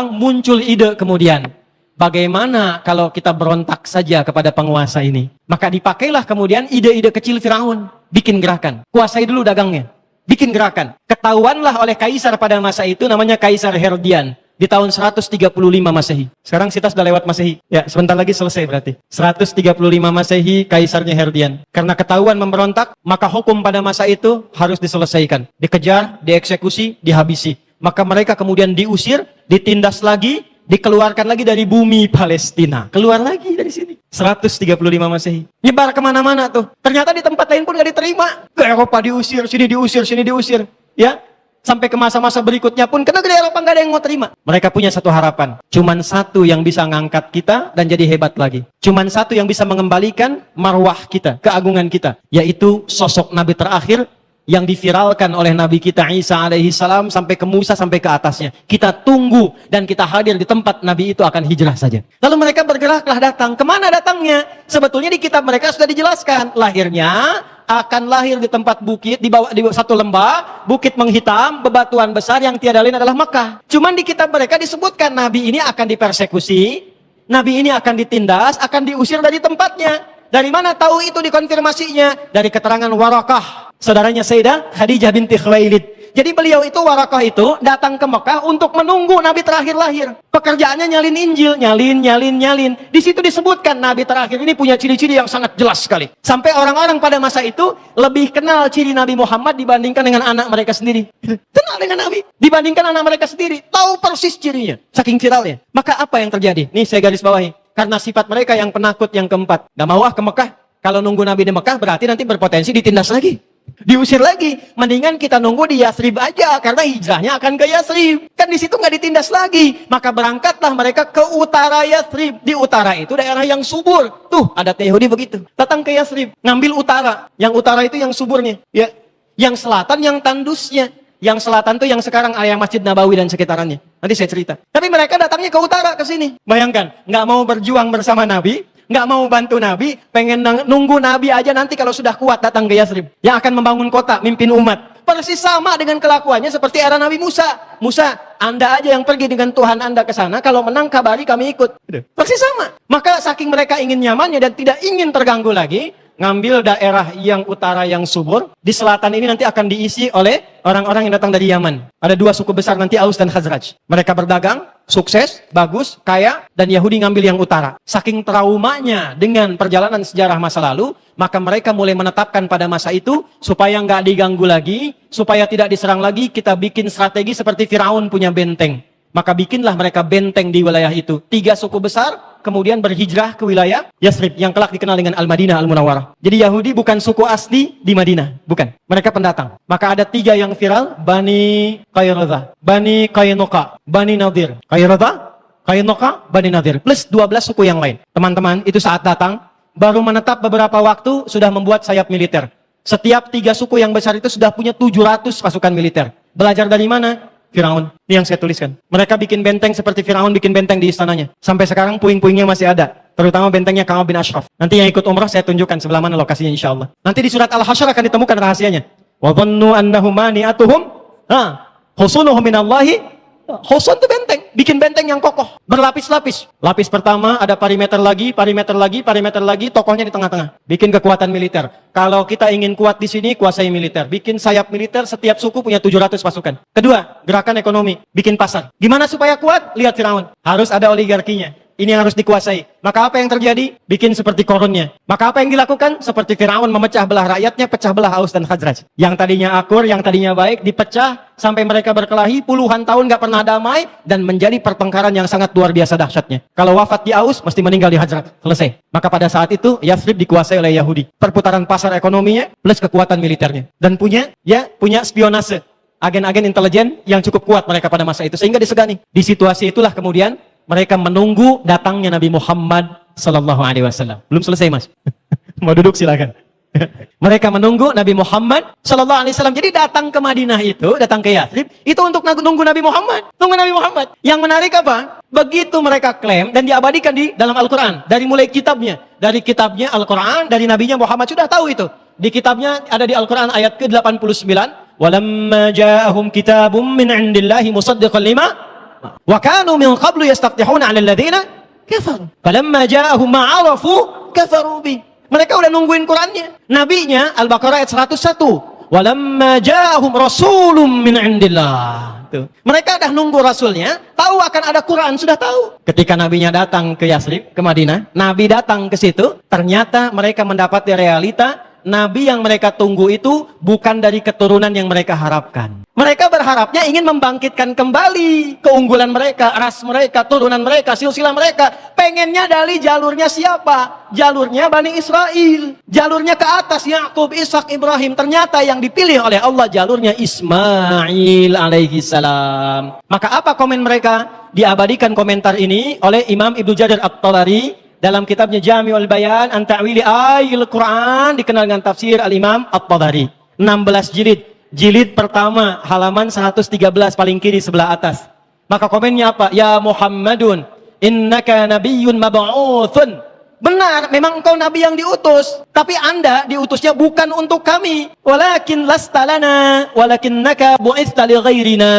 muncul ide kemudian. Bagaimana kalau kita berontak saja kepada penguasa ini? Maka dipakailah kemudian ide-ide kecil Firaun, bikin gerakan. Kuasai dulu dagangnya, bikin gerakan. Ketahuanlah oleh kaisar pada masa itu, namanya Kaisar Herodian. Di tahun 135 Masehi. Sekarang kita sudah lewat Masehi. Ya, sebentar lagi selesai berarti. 135 Masehi, Kaisarnya Herodian. Karena ketahuan memberontak, maka hukum pada masa itu harus diselesaikan. Dikejar, dieksekusi, dihabisi. Maka mereka kemudian diusir, ditindas lagi, dikeluarkan lagi dari bumi Palestina. Keluar lagi dari sini. 135 Masehi. Nyebar kemana-mana tuh. Ternyata di tempat lain pun gak diterima. Ke Eropa diusir, sini diusir. Ya. Sampai ke masa-masa berikutnya pun, karena negeri Eropa nggak ada yang mau terima. Mereka punya satu harapan. Cuman satu yang bisa ngangkat kita dan jadi hebat lagi. Cuman satu yang bisa mengembalikan marwah kita, keagungan kita. Yaitu sosok Nabi terakhir yang diviralkan oleh Nabi kita Isa alaihi salam sampai ke Musa, sampai ke atasnya. Kita tunggu dan kita hadir di tempat Nabi itu akan hijrah saja. Lalu mereka bergeraklah datang. Kemana datangnya? Sebetulnya di kitab mereka sudah dijelaskan. Lahirnya akan lahir di tempat bukit, di satu lembah, bukit menghitam, bebatuan besar yang tiada lain adalah Mekah. Cuman di kitab mereka disebutkan Nabi ini akan dipersekusi, Nabi ini akan ditindas, akan diusir dari tempatnya. Dari mana tahu itu dikonfirmasinya? Dari keterangan Warakah, saudaranya Sayyidah Khadijah binti Khuwailid. Jadi beliau itu, Warakah itu datang ke Mekah untuk menunggu Nabi terakhir lahir. Pekerjaannya nyalin Injil, nyalin. Di situ disebutkan Nabi terakhir ini punya ciri-ciri yang sangat jelas sekali. Sampai orang-orang pada masa itu lebih kenal ciri Nabi Muhammad dibandingkan dengan anak mereka sendiri. Kenal dengan Nabi dibandingkan anak mereka sendiri. Tahu persis cirinya. Saking viralnya. Maka apa yang terjadi? Nih saya garis bawahi. Karena sifat mereka yang penakut yang keempat. Gak mau ke Mekah. Kalau nunggu Nabi di Mekah berarti nanti berpotensi ditindas lagi. Diusir lagi. Mendingan kita nunggu di Yathrib aja, karena hijrahnya akan ke Yathrib. Kan di situ nggak ditindas lagi. Maka berangkatlah mereka ke utara Yathrib. Di utara itu daerah yang subur. Tuh, adat Yahudi begitu. Datang ke Yathrib, ngambil utara. Yang utara itu yang suburnya. Ya. Yang selatan yang tandusnya. Yang selatan tuh yang sekarang area Masjid Nabawi dan sekitarannya. Nanti saya cerita. Tapi mereka datangnya ke utara, ke sini. Bayangkan, nggak mau berjuang bersama Nabi, nggak mau bantu Nabi, pengen nunggu Nabi aja nanti kalau sudah kuat datang ke Yathrib. Yang akan membangun kota, mimpin umat. Persis sama dengan kelakuannya seperti era Nabi Musa. Musa, Anda aja yang pergi dengan Tuhan Anda ke sana, kalau menang kabari kami ikut. Persis sama. Maka saking mereka ingin nyamannya dan tidak ingin terganggu lagi, ngambil daerah yang utara yang subur. Di selatan ini nanti akan diisi oleh orang-orang yang datang dari Yaman. Ada dua suku besar nanti, Aus dan Khazraj. Mereka berdagang, sukses, bagus, kaya, dan Yahudi ngambil yang utara. Saking traumanya dengan perjalanan sejarah masa lalu, maka mereka mulai menetapkan pada masa itu, supaya nggak diganggu lagi, supaya tidak diserang lagi, kita bikin strategi seperti Firaun punya benteng. Maka bikinlah mereka benteng di wilayah itu. 3 suku besar, kemudian berhijrah ke wilayah Yathrib, yang kelak dikenal dengan Al-Madinah Al-Munawwarah. Jadi Yahudi bukan suku asli di Madinah, bukan. Mereka pendatang. Maka ada 3 yang viral, Bani Qaynuqa, Bani Qaynuqa, Bani Nadir. Qaynuqa, Bani Nadir. Plus 12 suku yang lain. Teman-teman, itu saat datang, baru menetap beberapa waktu, sudah membuat sayap militer. Setiap 3 suku yang besar itu sudah punya 700 pasukan militer. Belajar dari mana? Firaun. Ini yang saya tuliskan. Mereka bikin benteng seperti Firaun bikin benteng di istananya. Sampai sekarang puing-puingnya masih ada. Terutama bentengnya Ka'ab bin Ashraf. Nanti yang ikut umrah saya tunjukkan sebelah mana lokasinya insya Allah. Nanti di surat Al-Hasyr akan ditemukan rahasianya. Wa dhannu annahum mani'atuhum husunuhum minallahi. Husun itu benteng. Bikin benteng yang kokoh. Berlapis-lapis. Lapis pertama ada perimeter lagi, tokohnya di tengah-tengah. Bikin kekuatan militer. Kalau kita ingin kuat di sini, kuasai militer. Bikin sayap militer, setiap suku punya 700 pasukan. Kedua, gerakan ekonomi. Bikin pasar. Gimana supaya kuat? Lihat Firaun. Harus ada oligarkinya. Ini yang harus dikuasai. Maka apa yang terjadi? Bikin seperti korunnya. Maka apa yang dilakukan? Seperti Firaun memecah belah rakyatnya, pecah belah Aus dan Khazraj. Yang tadinya akur, yang tadinya baik, dipecah sampai mereka berkelahi puluhan tahun gak pernah damai dan menjadi pertengkaran yang sangat luar biasa dahsyatnya. Kalau wafat di Aus, mesti meninggal di Khazraj. Selesai. Maka pada saat itu, Yathrib dikuasai oleh Yahudi. Perputaran pasar ekonominya plus kekuatan militernya. Dan punya spionase. Agen-agen intelijen yang cukup kuat mereka pada masa itu. Sehingga disegani. Di situasi itulah kemudian mereka menunggu datangnya Nabi Muhammad sallallahu alaihi wasallam. Belum selesai, Mas. Mau duduk silakan. Mereka menunggu Nabi Muhammad sallallahu alaihi wasallam. Jadi datang ke Madinah itu, datang ke Yathrib, itu untuk nunggu Nabi Muhammad. Tunggu Nabi Muhammad. Yang menarik apa? Begitu mereka klaim dan diabadikan di dalam Al-Qur'an. Dari mulai kitabnya. Dari kitabnya Al-Qur'an, dari nabinya Muhammad sudah tahu itu. Di kitabnya ada di Al-Qur'an ayat ke-89. Walamma ja'ahum kitabum min 'indillahi musaddiqan lima wa kanu min qablu yastaftihuna 'ala alladziina kafaru falamma ja'ahum ma 'arafu kafaru bi. Mereka udah nungguin Qur'annya. Nabinya Al-Baqarah ayat 101. Walamma ja'ahum rasulun min 'indillah. Tuh. Mereka dah nunggu rasulnya, tahu akan ada Quran, sudah tahu. Ketika nabinya datang ke Yathrib, ke Madinah, nabi datang ke situ, ternyata mereka mendapati realita nabi yang mereka tunggu itu bukan dari keturunan yang mereka harapkan. Mereka berharapnya ingin membangkitkan kembali keunggulan mereka, ras mereka, turunan mereka, silsilah mereka. Pengennya dari jalurnya siapa? Jalurnya Bani Israel. Jalurnya ke atas, Yakub, Ishak, Ibrahim. Ternyata yang dipilih oleh Allah jalurnya Ismail alaihi salam. Maka apa komen mereka? Diabadikan komentar ini oleh Imam Ibnu Jarir At-Tabari dalam kitabnya Jami'ul Bayan an Ta'wili Ayatil Quran, dikenal dengan tafsir Al-Imam At-Tabari. 16 jilid. Jilid pertama, halaman 113 paling kiri sebelah atas. Maka komennya apa? Ya Muhammadun, innaka nabiyyun mab'utsun. Benar, memang engkau nabi yang diutus. Tapi Anda diutusnya bukan untuk kami. Walakin lasta lana, walakinnaka bu'itsta li ghairina.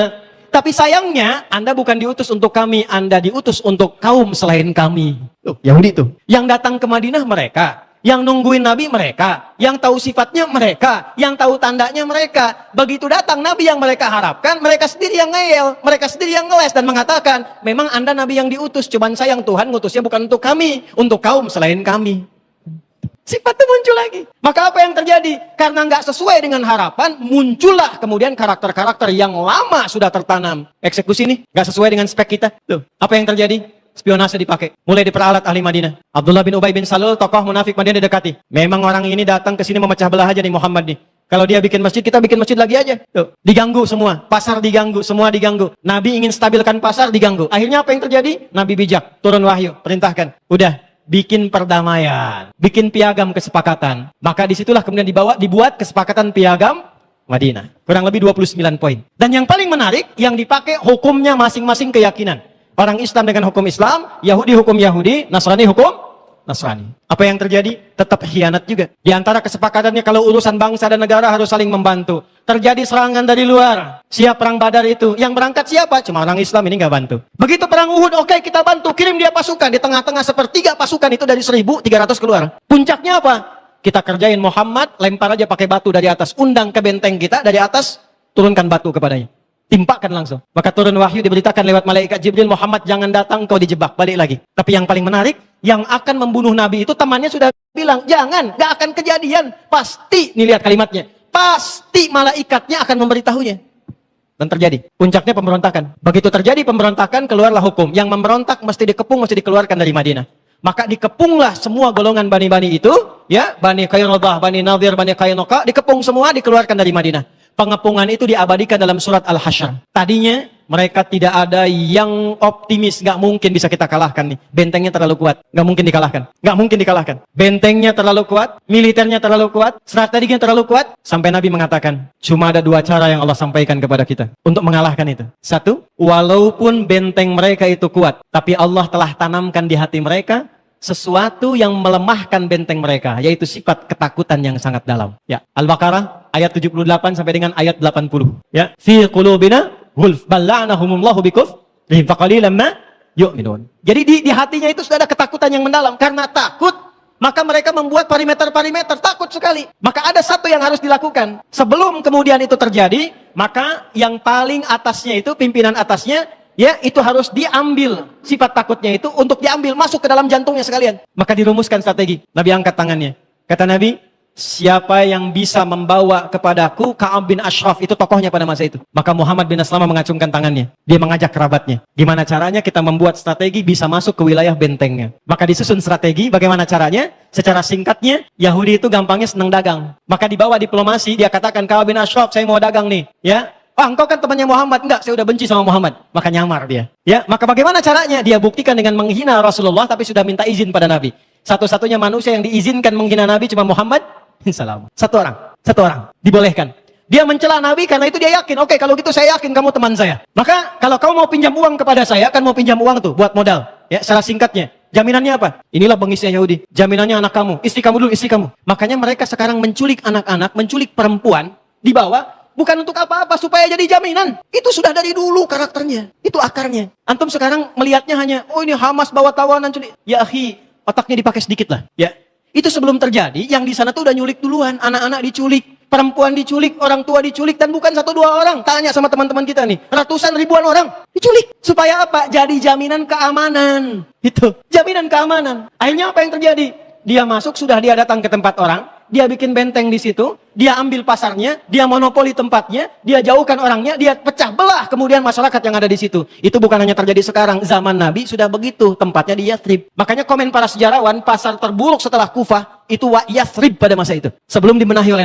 Tapi sayangnya, Anda bukan diutus untuk kami, Anda diutus untuk kaum selain kami. Yahudi itu. Yang datang ke Madinah mereka. Yang nungguin Nabi mereka. Yang tahu sifatnya mereka. Yang tahu tandanya mereka. Begitu datang Nabi yang mereka harapkan, mereka sendiri yang ngeyel. Mereka sendiri yang ngeles dan mengatakan, memang Anda Nabi yang diutus, cuman sayang Tuhan ngutusnya bukan untuk kami, untuk kaum selain kami. Sifat itu muncul lagi. Maka apa yang terjadi? Karena nggak sesuai dengan harapan, muncullah kemudian karakter-karakter yang lama sudah tertanam. Eksekusi nih, nggak sesuai dengan spek kita. Tuh, apa yang terjadi? Spionase dipakai. Mulai diperalat ahli Madinah. Abdullah bin Ubay bin Salul, tokoh munafik Madinah didekati. Memang orang ini datang ke sini memecah belah aja nih Muhammad nih. Kalau dia bikin masjid, kita bikin masjid lagi aja. Tuh, diganggu semua. Pasar diganggu, semua diganggu. Nabi ingin stabilkan pasar, diganggu. Akhirnya apa yang terjadi? Nabi bijak, turun wahyu, perintahkan. Udah, bikin perdamaian, bikin piagam kesepakatan. Maka disitulah kemudian dibuat kesepakatan piagam Madinah. Kurang lebih 29 poin. Dan yang paling menarik, yang dipakai hukumnya masing-masing keyakinan. Orang Islam dengan hukum Islam, Yahudi hukum Yahudi, Nasrani hukum Nasrani. Apa yang terjadi? Tetap khianat juga. Di antara kesepakatannya kalau urusan bangsa dan negara harus saling membantu. Terjadi serangan dari luar. Siap perang Badar itu. Yang berangkat siapa? Cuma orang Islam, ini nggak bantu. Begitu perang Uhud, oke, kita bantu. Kirim dia pasukan. Di tengah-tengah sepertiga pasukan itu dari 1.300 keluar. Puncaknya apa? Kita kerjain Muhammad, lempar aja pakai batu dari atas. Undang ke benteng kita dari atas, turunkan batu kepadanya. Timpakan langsung. Maka turun wahyu diberitakan lewat malaikat Jibril, Muhammad jangan datang, kau dijebak, balik lagi. Tapi yang paling menarik, yang akan membunuh Nabi itu temannya sudah bilang, jangan, gak akan kejadian. Pasti, nih lihat kalimatnya, pasti malaikatnya akan memberitahunya. Dan terjadi. Puncaknya pemberontakan. Begitu terjadi pemberontakan, keluarlah hukum. Yang memberontak mesti dikepung, mesti dikeluarkan dari Madinah. Maka dikepunglah semua golongan Bani-Bani itu, ya, Bani Qainuqah, Bani Nadir, Bani Qainuqah, dikepung semua, dikeluarkan dari Madinah. Pengepungan itu diabadikan dalam surat Al-Hasyr. Tadinya mereka tidak ada yang optimis, nggak mungkin bisa kita kalahkan nih. Bentengnya terlalu kuat, nggak mungkin dikalahkan. Nggak mungkin dikalahkan. Bentengnya terlalu kuat, militernya terlalu kuat, strateginya terlalu kuat. Sampai Nabi mengatakan, cuma ada dua cara yang Allah sampaikan kepada kita untuk mengalahkan itu. Satu, walaupun benteng mereka itu kuat, tapi Allah telah tanamkan di hati mereka sesuatu yang melemahkan benteng mereka, yaitu sifat ketakutan yang sangat dalam. Ya, Al-Baqarah ayat 78 sampai dengan ayat 80. Ya, fi qulubina ghulf bala'nahumullahu bikufrihim faqalilan ma yu'minun. Jadi di hatinya itu sudah ada ketakutan yang mendalam. Karena takut, maka mereka membuat parameter-parameter, takut sekali. Maka ada satu yang harus dilakukan. Sebelum kemudian itu terjadi, maka yang paling atasnya itu, pimpinan atasnya, ya, itu harus diambil sifat takutnya itu untuk diambil masuk ke dalam jantungnya sekalian. Maka dirumuskan strategi. Nabi angkat tangannya. Kata Nabi, siapa yang bisa membawa kepadaku Ka'ab bin Ashraf, itu tokohnya pada masa itu. Maka Muhammad bin Aslamah mengacungkan tangannya. Dia mengajak kerabatnya. Gimana caranya kita membuat strategi bisa masuk ke wilayah bentengnya. Maka disusun strategi, bagaimana caranya? Secara singkatnya, Yahudi itu gampangnya senang dagang. Maka dibawa diplomasi, dia katakan, Ka'ab bin Ashraf, saya mau dagang nih. Ya, engkau kan temannya Muhammad. Enggak, saya udah benci sama Muhammad. Maka nyamar dia. Ya, maka bagaimana caranya? Dia buktikan dengan menghina Rasulullah, tapi sudah minta izin pada Nabi. Satu-satunya manusia yang diizinkan menghina Nabi cuma Muhammad. Salam. Satu orang. Dibolehkan. Dia mencela Nabi karena itu dia yakin. Oke, kalau gitu saya yakin kamu teman saya. Maka kalau kamu mau pinjam uang kepada saya, kan mau pinjam uang tuh buat modal. Ya, secara singkatnya. Jaminannya apa? Inilah bengisnya Yahudi. Jaminannya anak kamu. Istri kamu dulu, istri kamu. Makanya mereka sekarang menculik anak-anak, menculik perempuan, dibawa. Bukan untuk apa-apa, supaya jadi jaminan. Itu sudah dari dulu karakternya. Itu akarnya. Antum sekarang melihatnya hanya, oh ini Hamas bawa tawanan culik. Ya akhi, otaknya dipakai sedikit lah. Ya. Itu sebelum terjadi, yang di sana tuh udah nyulik duluan. Anak-anak diculik, perempuan diculik, orang tua diculik. Dan bukan 1-2 orang. Tanya sama teman-teman kita nih. Ratusan ribuan orang diculik. Supaya apa? Jadi jaminan keamanan. Itu. Jaminan keamanan. Akhirnya apa yang terjadi? Dia masuk, sudah dia datang ke tempat orang. Dia bikin benteng di situ, dia ambil pasarnya, dia monopoli tempatnya, dia jauhkan orangnya, dia pecah belah kemudian masyarakat yang ada di situ. Itu bukan hanya terjadi sekarang, zaman Nabi sudah begitu, tempatnya di Yathrib. Makanya komen para sejarawan, pasar terburuk setelah Kufah itu Yathrib pada masa itu, sebelum dibenahi oleh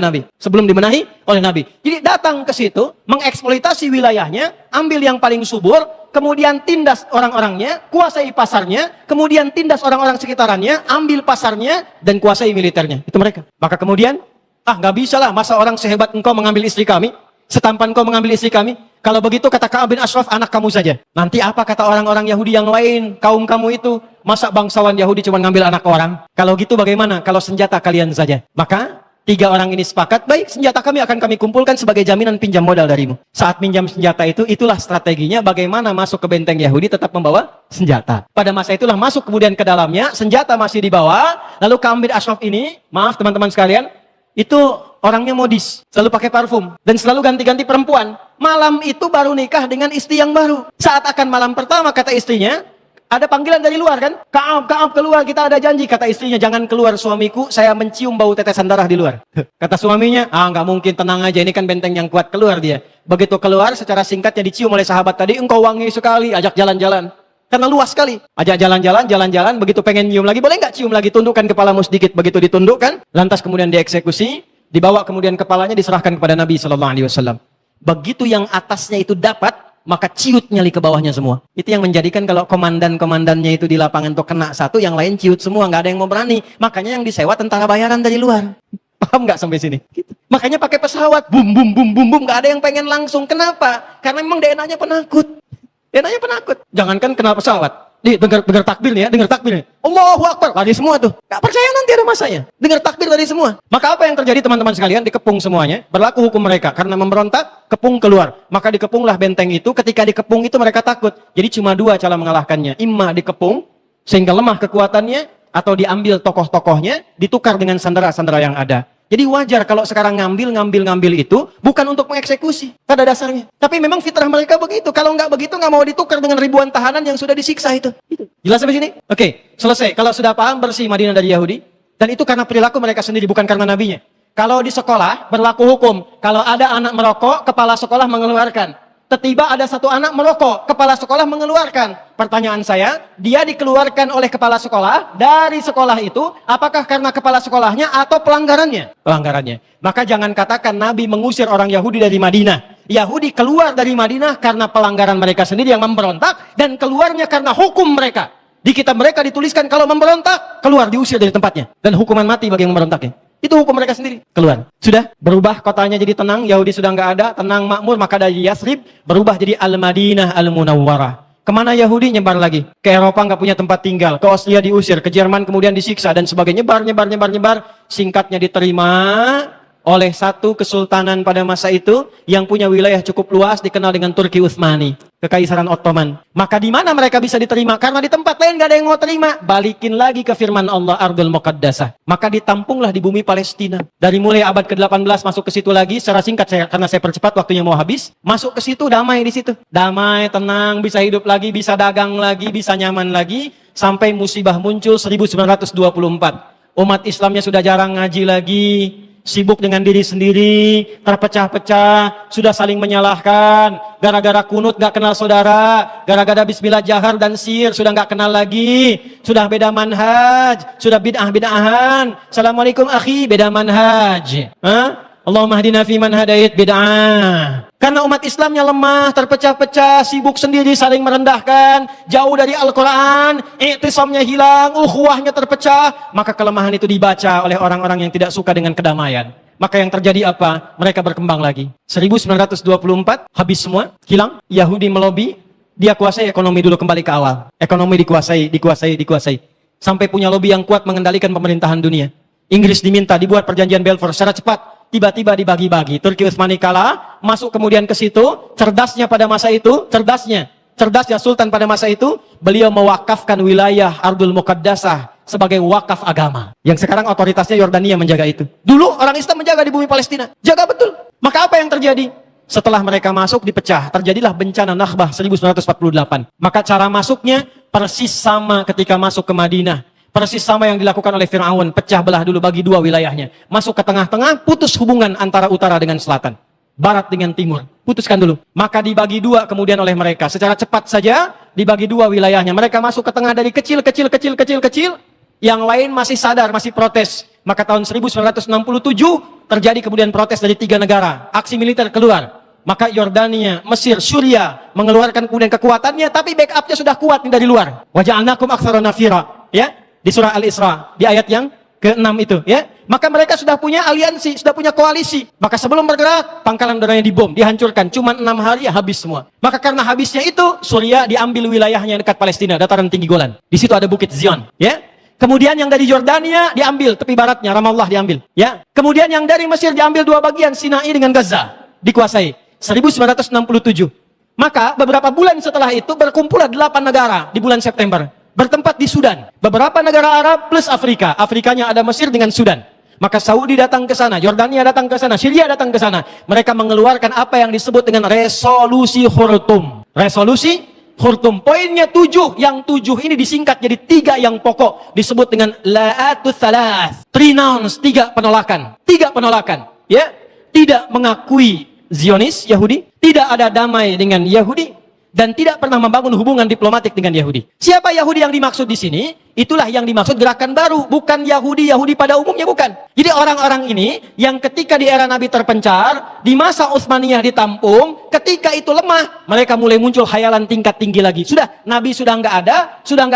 Nabi. Jadi datang ke situ, mengeksploitasi wilayahnya, ambil yang paling subur, kemudian tindas orang-orangnya, kuasai pasarnya, kemudian tindas orang-orang sekitarannya, ambil pasarnya, dan kuasai militernya. Itu mereka. Maka kemudian, nggak bisa lah, masa orang sehebat engkau mengambil istri kami, setampan engkau mengambil istri kami. Kalau begitu kata Ka'ab bin Ashraf, anak kamu saja. Nanti apa kata orang-orang Yahudi yang lain, kaum kamu itu, masa bangsawan Yahudi cuma ngambil anak orang? Kalau gitu bagaimana? Kalau senjata kalian saja. Maka 3 orang ini sepakat, baik, senjata kami akan kami kumpulkan sebagai jaminan pinjam modal darimu. Saat pinjam senjata itu, itulah strateginya bagaimana masuk ke benteng Yahudi tetap membawa senjata. Pada masa itulah masuk kemudian ke dalamnya, senjata masih dibawa, lalu Ka'ab bin Ashraf ini, maaf teman-teman sekalian, itu orangnya modis, selalu pakai parfum, dan selalu ganti-ganti perempuan. Malam itu baru nikah dengan istri yang baru. Saat akan malam pertama, kata istrinya, ada panggilan dari luar kan? Ka'ab keluar, kita ada janji. Kata istrinya, jangan keluar suamiku, saya mencium bau tetesan darah di luar. Kata suaminya, nggak mungkin, tenang aja, ini kan benteng yang kuat. Keluar dia. Begitu keluar, secara singkatnya dicium oleh sahabat tadi, engkau wangi sekali, ajak jalan-jalan. Karena luas sekali. Ajak jalan-jalan, begitu pengen nyium lagi, boleh nggak cium lagi, tundukkan kepalamu sedikit. Begitu ditundukkan, lantas kemudian dieksekusi. Dibawa kemudian kepalanya diserahkan kepada Nabi SAW. Begitu yang atasnya itu dapat, maka ciut nyali ke bawahnya semua. Itu yang menjadikan kalau komandan-komandannya itu di lapangan tuh kena satu, yang lain ciut semua, nggak ada yang mau berani. Makanya yang disewa tentara bayaran dari luar. Paham nggak sampai sini? Gitu. Makanya pakai pesawat, bum bum bum bum bum, nggak ada yang pengen langsung. Kenapa? Karena memang DNA-nya penakut. DNA-nya penakut. Jangankan kenal pesawat. Dengar takbir nih ya, dengar takbir nih. Allahu Akbar, lari semua tuh. Gak percaya nanti ada masanya. Dengar takbir lari semua. Maka apa yang terjadi teman-teman sekalian? Dikepung semuanya. Berlaku hukum mereka. Karena memberontak, kepung keluar. Maka dikepunglah benteng itu. Ketika dikepung itu mereka takut. Jadi cuma dua cara mengalahkannya. Imma dikepung, sehingga lemah kekuatannya. Atau diambil tokoh-tokohnya, ditukar dengan sandera-sandera yang ada. Jadi wajar kalau sekarang ngambil itu bukan untuk mengeksekusi pada dasarnya. Tapi memang fitrah mereka begitu. Kalau nggak begitu nggak mau ditukar dengan ribuan tahanan yang sudah disiksa itu. Jelas sampai sini? Oke, selesai. Kalau sudah paham bersih Madinah dari Yahudi. Dan itu karena perilaku mereka sendiri, bukan karena nabinya. Kalau di sekolah berlaku hukum. Kalau ada anak merokok, kepala sekolah mengeluarkan. Tiba ada satu anak merokok, kepala sekolah mengeluarkan. Pertanyaan saya, dia dikeluarkan oleh kepala sekolah dari sekolah itu, apakah karena kepala sekolahnya atau pelanggarannya? Pelanggarannya. Maka jangan katakan Nabi mengusir orang Yahudi dari Madinah. Yahudi keluar dari Madinah karena pelanggaran mereka sendiri yang memberontak, dan keluarnya karena hukum mereka. Di kitab mereka dituliskan kalau memberontak, keluar, diusir dari tempatnya. Dan hukuman mati bagi yang memberontaknya. Itu hukum mereka sendiri. Keluar. Sudah berubah kotanya jadi tenang. Yahudi sudah nggak ada. Tenang, makmur. Maka dari Yasrib berubah jadi Al-Madinah Al-Munawwarah. Kemana Yahudi? Nyebar lagi. Ke Eropa nggak punya tempat tinggal. Ke Austria diusir. Ke Jerman kemudian disiksa dan sebagainya. Nyebar. Singkatnya diterima oleh satu kesultanan pada masa itu yang punya wilayah cukup luas dikenal dengan Turki Utsmani, Kekaisaran Ottoman. Maka di mana mereka bisa diterima? Karena di tempat lain gak ada yang mau terima. Balikin lagi ke firman Allah, Ardul Muqaddasah. Maka ditampunglah di bumi Palestina. Dari mulai abad ke-18 masuk ke situ lagi. Secara singkat karena saya percepat waktunya mau habis. Masuk ke situ, damai di situ. Damai, tenang, bisa hidup lagi, bisa dagang lagi, bisa nyaman lagi. Sampai musibah muncul 1924. Umat Islamnya sudah jarang ngaji lagi. Sibuk dengan diri sendiri, terpecah-pecah, sudah saling menyalahkan, gara-gara kunut gak kenal saudara, gara-gara bismillah jahar dan sir, sudah gak kenal lagi, sudah beda manhaj, sudah bid'ah-bid'ahan, assalamualaikum akhi, beda manhaj, Allahumma hdina fi man hadait, bid'ah. Karena umat Islamnya lemah, terpecah-pecah, sibuk sendiri, saling merendahkan, jauh dari Al-Quran, i'tisamnya hilang, ukhuwahnya terpecah, maka kelemahan itu dibaca oleh orang-orang yang tidak suka dengan kedamaian. Maka yang terjadi apa? Mereka berkembang lagi. 1924, habis semua, hilang. Yahudi melobi, dia kuasai ekonomi dulu, kembali ke awal. Ekonomi dikuasai. Sampai punya lobi yang kuat mengendalikan pemerintahan dunia. Inggris diminta, dibuat perjanjian Balfour secara cepat. Tiba-tiba dibagi-bagi. Turki Utsmani kalah, masuk kemudian ke situ. Cerdasnya pada masa itu, cerdasnya Sultan pada masa itu, beliau mewakafkan wilayah Ardul Muqaddasah sebagai wakaf agama. Yang sekarang otoritasnya Yordania menjaga itu. Dulu orang Islam menjaga di bumi Palestina. Jaga betul. Maka apa yang terjadi? Setelah mereka masuk dipecah, terjadilah bencana Nakbah 1948. Maka cara masuknya persis sama ketika masuk ke Madinah. Persis sama yang dilakukan oleh Fir'aun, pecah belah dulu, bagi dua wilayahnya. Masuk ke tengah-tengah, putus hubungan antara utara dengan selatan. Barat dengan timur, putuskan dulu. Maka dibagi dua kemudian oleh mereka. Secara cepat saja, dibagi dua wilayahnya. Mereka masuk ke tengah dari kecil. Yang lain masih sadar, masih protes. Maka tahun 1967, terjadi kemudian protes dari 3 negara. Aksi militer keluar. Maka Yordania, Mesir, Suriah mengeluarkan kemudian kekuatannya, tapi backupnya sudah kuat dari luar. Waja'alnakum aktsara nafira. Ya. Di surah Al-Isra, di ayat yang ke-6 itu, ya. Maka mereka sudah punya aliansi, sudah punya koalisi. Maka sebelum bergerak, pangkalan udaranya dibom, dihancurkan. Cuma 6 hari habis semua. Maka karena habisnya itu, Suriah diambil wilayahnya dekat Palestina, dataran tinggi Golan. Di situ ada Bukit Zion, ya. Kemudian yang dari Yordania diambil, tepi baratnya, Ramallah diambil, ya. Kemudian yang dari Mesir diambil 2 bagian, Sinai dengan Gaza, dikuasai. 1967. Maka beberapa bulan setelah itu berkumpullah 8 negara di bulan September. Bertempat di Sudan. Beberapa negara Arab plus Afrika. Afrikanya ada Mesir dengan Sudan. Maka Saudi datang ke sana, Yordania datang ke sana, Syria datang ke sana. Mereka mengeluarkan apa yang disebut dengan resolusi Khurtum. Resolusi Khurtum. Poinnya 7. Yang 7 ini disingkat jadi 3 yang pokok. Disebut dengan la'atul thalath. 3 nouns, 3 penolakan. 3 penolakan. Ya, tidak mengakui Zionis, Yahudi. Tidak ada damai dengan Yahudi. dan tidak pernah membangun hubungan diplomatik dengan Yahudi. Siapa Yahudi yang dimaksud di sini? Itulah yang dimaksud gerakan baru, bukan Yahudi pada umumnya, bukan. Jadi orang-orang ini yang ketika di era Nabi terpencar, di masa Utsmaniyah ditampung, ketika itu lemah, mereka mulai muncul khayalan tingkat tinggi lagi. Sudah, Nabi sudah nggak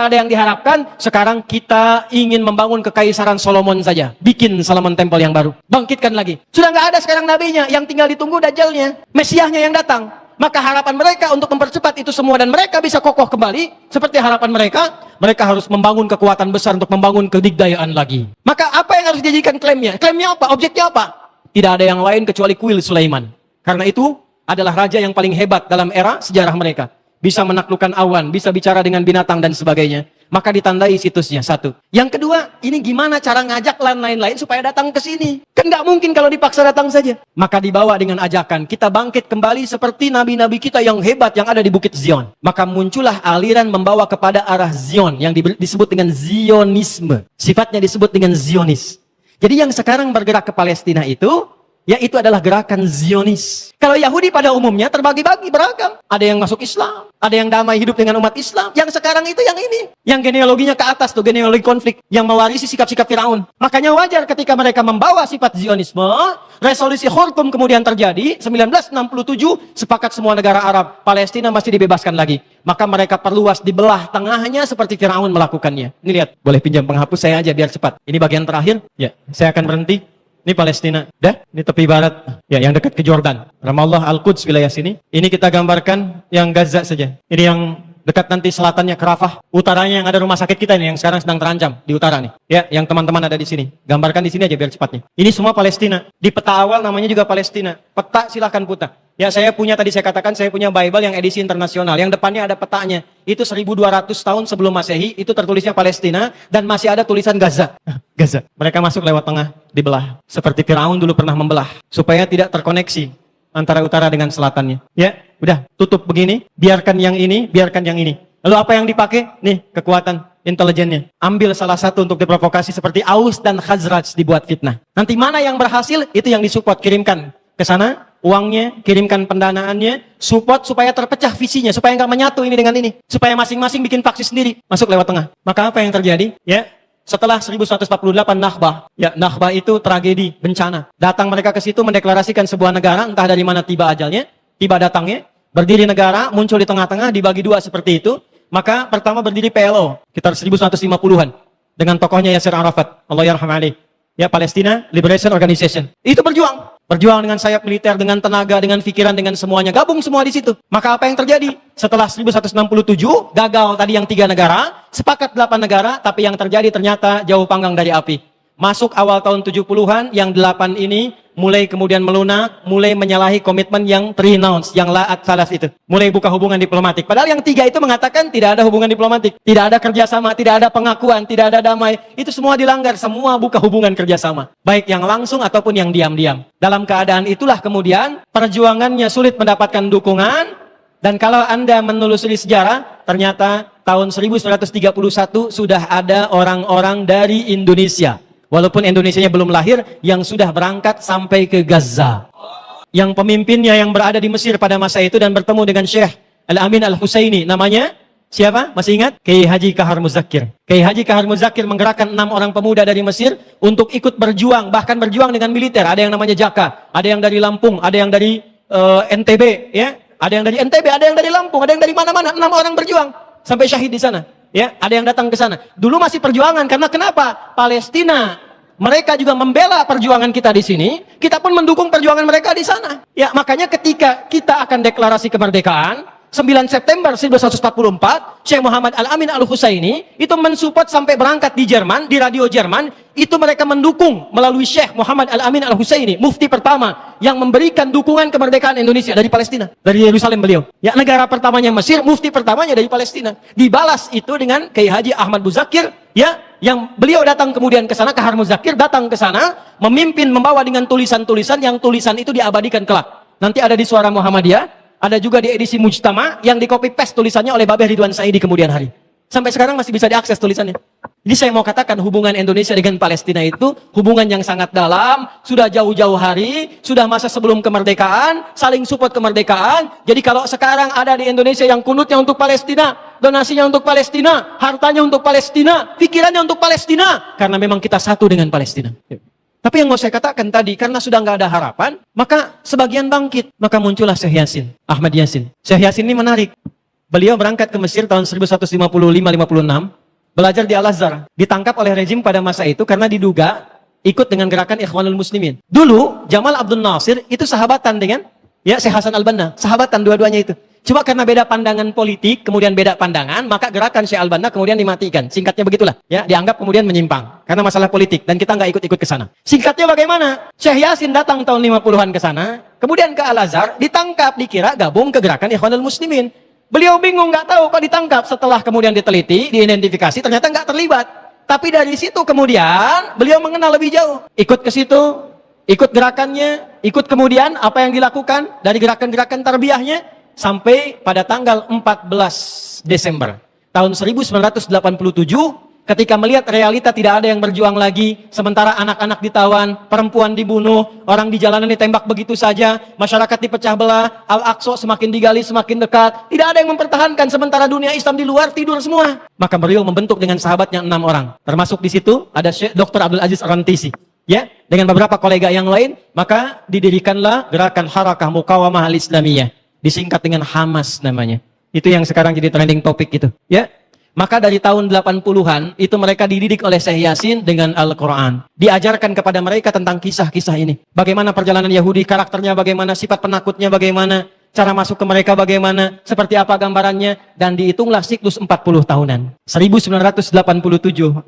ada yang diharapkan. Sekarang kita ingin membangun kekaisaran Solomon saja, bikin Solomon Temple yang baru, bangkitkan lagi. Sudah nggak ada sekarang nabinya, yang tinggal ditunggu Dajjalnya, Mesiasnya yang datang. Maka harapan mereka untuk mempercepat itu semua dan mereka bisa kokoh kembali seperti harapan mereka harus membangun kekuatan besar untuk membangun kedigdayaan lagi. Maka apa yang harus dijadikan klaimnya? Klaimnya apa? Objeknya apa? Tidak ada yang lain kecuali kuil Sulaiman. Karena itu adalah raja yang paling hebat dalam era sejarah mereka. Bisa menaklukkan awan, bisa bicara dengan binatang dan sebagainya. Maka ditandai situsnya, satu. Yang kedua, ini gimana cara ngajak lain-lain supaya datang ke sini? Kan nggak mungkin kalau dipaksa datang saja. Maka dibawa dengan ajakan, kita bangkit kembali seperti nabi-nabi kita yang hebat yang ada di Bukit Zion. Maka muncullah aliran membawa kepada arah Zion yang disebut dengan Zionisme. Sifatnya disebut dengan Zionis. Jadi yang sekarang bergerak ke Palestina itu, yaitu adalah gerakan Zionis. Kalau Yahudi pada umumnya terbagi-bagi, beragam. Ada yang masuk Islam, ada yang damai hidup dengan umat Islam. Yang sekarang itu yang ini. Yang genealoginya ke atas tuh, genealogi konflik. Yang mewarisi sikap-sikap Firaun. Makanya wajar ketika mereka membawa sifat Zionisme, resolusi Khartoum kemudian terjadi, 1967, sepakat semua negara Arab, Palestina masih dibebaskan lagi. Maka mereka perluas di belah tengahnya seperti Firaun melakukannya. Ini lihat, boleh pinjam penghapus saya aja biar cepat. Ini bagian terakhir. Ya, saya akan berhenti. Ini Palestina, dah, ini tepi barat, ya, yang dekat ke Jordan. Ramallah, Al-Quds, wilayah sini. Ini kita gambarkan yang Gaza saja. Ini yang dekat nanti selatannya ke Rafah. Utaranya yang ada rumah sakit kita ini, yang sekarang sedang terancam di utara nih. Ya, yang teman-teman ada di sini. Gambarkan di sini aja biar cepatnya. Ini semua Palestina. Di peta awal namanya juga Palestina. Peta silahkan putar. Ya, saya punya, tadi saya katakan, saya punya Bible yang edisi internasional. Yang depannya ada petanya. Itu 1200 tahun sebelum Masehi, itu tertulisnya Palestina, dan masih ada tulisan Gaza. Gaza. Mereka masuk lewat tengah, dibelah. Seperti Firaun dulu pernah membelah. Supaya tidak terkoneksi antara utara dengan selatannya. Ya, udah, tutup begini. Biarkan yang ini, biarkan yang ini. Lalu apa yang dipakai? Nih, kekuatan intelijennya. Ambil salah satu untuk diprovokasi seperti Aus dan Khazraj dibuat fitnah. Nanti mana yang berhasil, itu yang disupport, kirimkan ke sana. Uangnya, kirimkan pendanaannya, support supaya terpecah visinya, supaya nggak menyatu ini dengan ini, supaya masing-masing bikin faksi sendiri, masuk lewat tengah. Maka apa yang terjadi? Ya, setelah 1148 Nakbah, ya, Nakbah itu tragedi, bencana. Datang mereka ke situ mendeklarasikan sebuah negara, entah dari mana tiba ajalnya, tiba datangnya, berdiri negara, muncul di tengah-tengah, dibagi dua seperti itu. Maka pertama berdiri PLO, sekitar 1150-an, dengan tokohnya Yasir Arafat, Allah yarham alaih. Ya, Palestina Liberation Organization. Itu berjuang dengan sayap militer, dengan tenaga, dengan pikiran, dengan semuanya. Gabung semua di situ. Maka apa yang terjadi? Setelah 1167, gagal tadi yang 3 negara, sepakat 8 negara, tapi yang terjadi ternyata jauh panggang dari api. Masuk awal tahun 70-an, yang 8 ini mulai kemudian melunak, mulai menyalahi komitmen yang renounce, yang la'at salas itu. Mulai buka hubungan diplomatik. Padahal yang 3 itu mengatakan tidak ada hubungan diplomatik. Tidak ada kerjasama, tidak ada pengakuan, tidak ada damai. Itu semua dilanggar, semua buka hubungan kerjasama. Baik yang langsung ataupun yang diam-diam. Dalam keadaan itulah kemudian perjuangannya sulit mendapatkan dukungan. Dan kalau Anda menelusuri sejarah, ternyata tahun 1931 sudah ada orang-orang dari Indonesia. Walaupun Indonesianya belum lahir, yang sudah berangkat sampai ke Gaza. Yang pemimpinnya yang berada di Mesir pada masa itu dan bertemu dengan Syekh Al-Amin Al-Husaini. Namanya siapa? Masih ingat? Kiai Haji Kahar Muzakir. Kiai Haji Kahar Muzakir menggerakkan 6 orang pemuda dari Mesir untuk ikut berjuang, bahkan berjuang dengan militer. Ada yang namanya Jaka, ada yang dari Lampung, ada yang dari NTB, ya, ada yang dari NTB, ada yang dari Lampung, ada yang dari mana-mana. 6 orang berjuang sampai syahid di sana. Ya, ada yang datang ke sana. Dulu masih perjuangan, karena kenapa? Palestina, mereka juga membela perjuangan kita di sini, kita pun mendukung perjuangan mereka di sana. Ya, makanya ketika kita akan deklarasi kemerdekaan, 9 September 1944, Syekh Muhammad Al-Amin Al-Husaini itu mensupport sampai berangkat di Jerman, di radio Jerman, itu mereka mendukung melalui Syekh Muhammad Al-Amin Al-Husaini, mufti pertama yang memberikan dukungan kemerdekaan Indonesia dari Palestina, dari Yerusalem beliau. Ya, negara pertamanya Mesir, mufti pertamanya dari Palestina. Dibalas itu dengan Kiai Haji Ahmad Muzakir, ya, yang beliau datang kemudian ke sana, Kahar Muzakir datang ke sana, memimpin, membawa dengan tulisan-tulisan yang tulisan itu diabadikan kelak. Nanti ada di Suara Muhammadiyah, ada juga di edisi Mujtama yang di copy paste tulisannya oleh Babeh Ridwan Saidi kemudian hari. Sampai sekarang masih bisa diakses tulisannya. Jadi saya mau katakan hubungan Indonesia dengan Palestina itu hubungan yang sangat dalam, sudah jauh-jauh hari, sudah masa sebelum kemerdekaan, saling support kemerdekaan. Jadi kalau sekarang ada di Indonesia yang kunutnya untuk Palestina, donasinya untuk Palestina, hartanya untuk Palestina, pikirannya untuk Palestina, karena memang kita satu dengan Palestina. Tapi yang mau saya katakan tadi, karena sudah nggak ada harapan, maka sebagian bangkit. Maka muncullah Syekh Yasin, Ahmad Yasin. Syekh Yasin ini menarik. Beliau berangkat ke Mesir tahun 1155-56, belajar di Al-Azhar, ditangkap oleh rejim pada masa itu karena diduga ikut dengan gerakan Ikhwanul Muslimin. Dulu Jamal Abdul Nasir itu sahabatan dengan Syekh Hasan Al-Banna, sahabatan dua-duanya itu. Cuma karena beda pandangan politik, kemudian beda pandangan, maka gerakan Syekh Al-Banna kemudian dimatikan. Singkatnya begitulah, dianggap kemudian menyimpang karena masalah politik dan kita nggak ikut-ikut ke sana. Singkatnya bagaimana? Syekh Yasin datang tahun 50-an ke sana, kemudian ke Al-Azhar, ditangkap, dikira gabung ke gerakan Ikhwanul Muslimin. Beliau bingung, nggak tahu kok ditangkap. Setelah kemudian diteliti, diidentifikasi, ternyata nggak terlibat. Tapi dari situ kemudian beliau mengenal lebih jauh. Ikut ke situ, ikut gerakannya, ikut kemudian apa yang dilakukan dari gerakan-gerakan tarbiyahnya sampai pada tanggal 14 Desember tahun 1987 ketika melihat realita tidak ada yang berjuang lagi, sementara anak-anak ditawan, perempuan dibunuh, orang di jalanan ditembak begitu saja, masyarakat dipecah belah, Al-Aqsa semakin digali semakin dekat, tidak ada yang mempertahankan, sementara dunia Islam di luar tidur semua. Maka beliau membentuk dengan sahabatnya 6 orang, termasuk di situ ada Syekh Dr. Abdul Aziz Rantisi, dengan beberapa kolega yang lain, maka didirikanlah gerakan Harakah Muqawamah Al-Islamiyah, disingkat dengan Hamas namanya. Itu yang sekarang jadi trending topik itu, Maka dari tahun 80-an itu mereka dididik oleh Syekh Yasin dengan Al-Quran. Diajarkan kepada mereka tentang kisah-kisah ini. Bagaimana perjalanan Yahudi, karakternya bagaimana, sifat penakutnya bagaimana, cara masuk ke mereka bagaimana, seperti apa gambarannya, dan dihitunglah siklus 40 tahunan. 1987,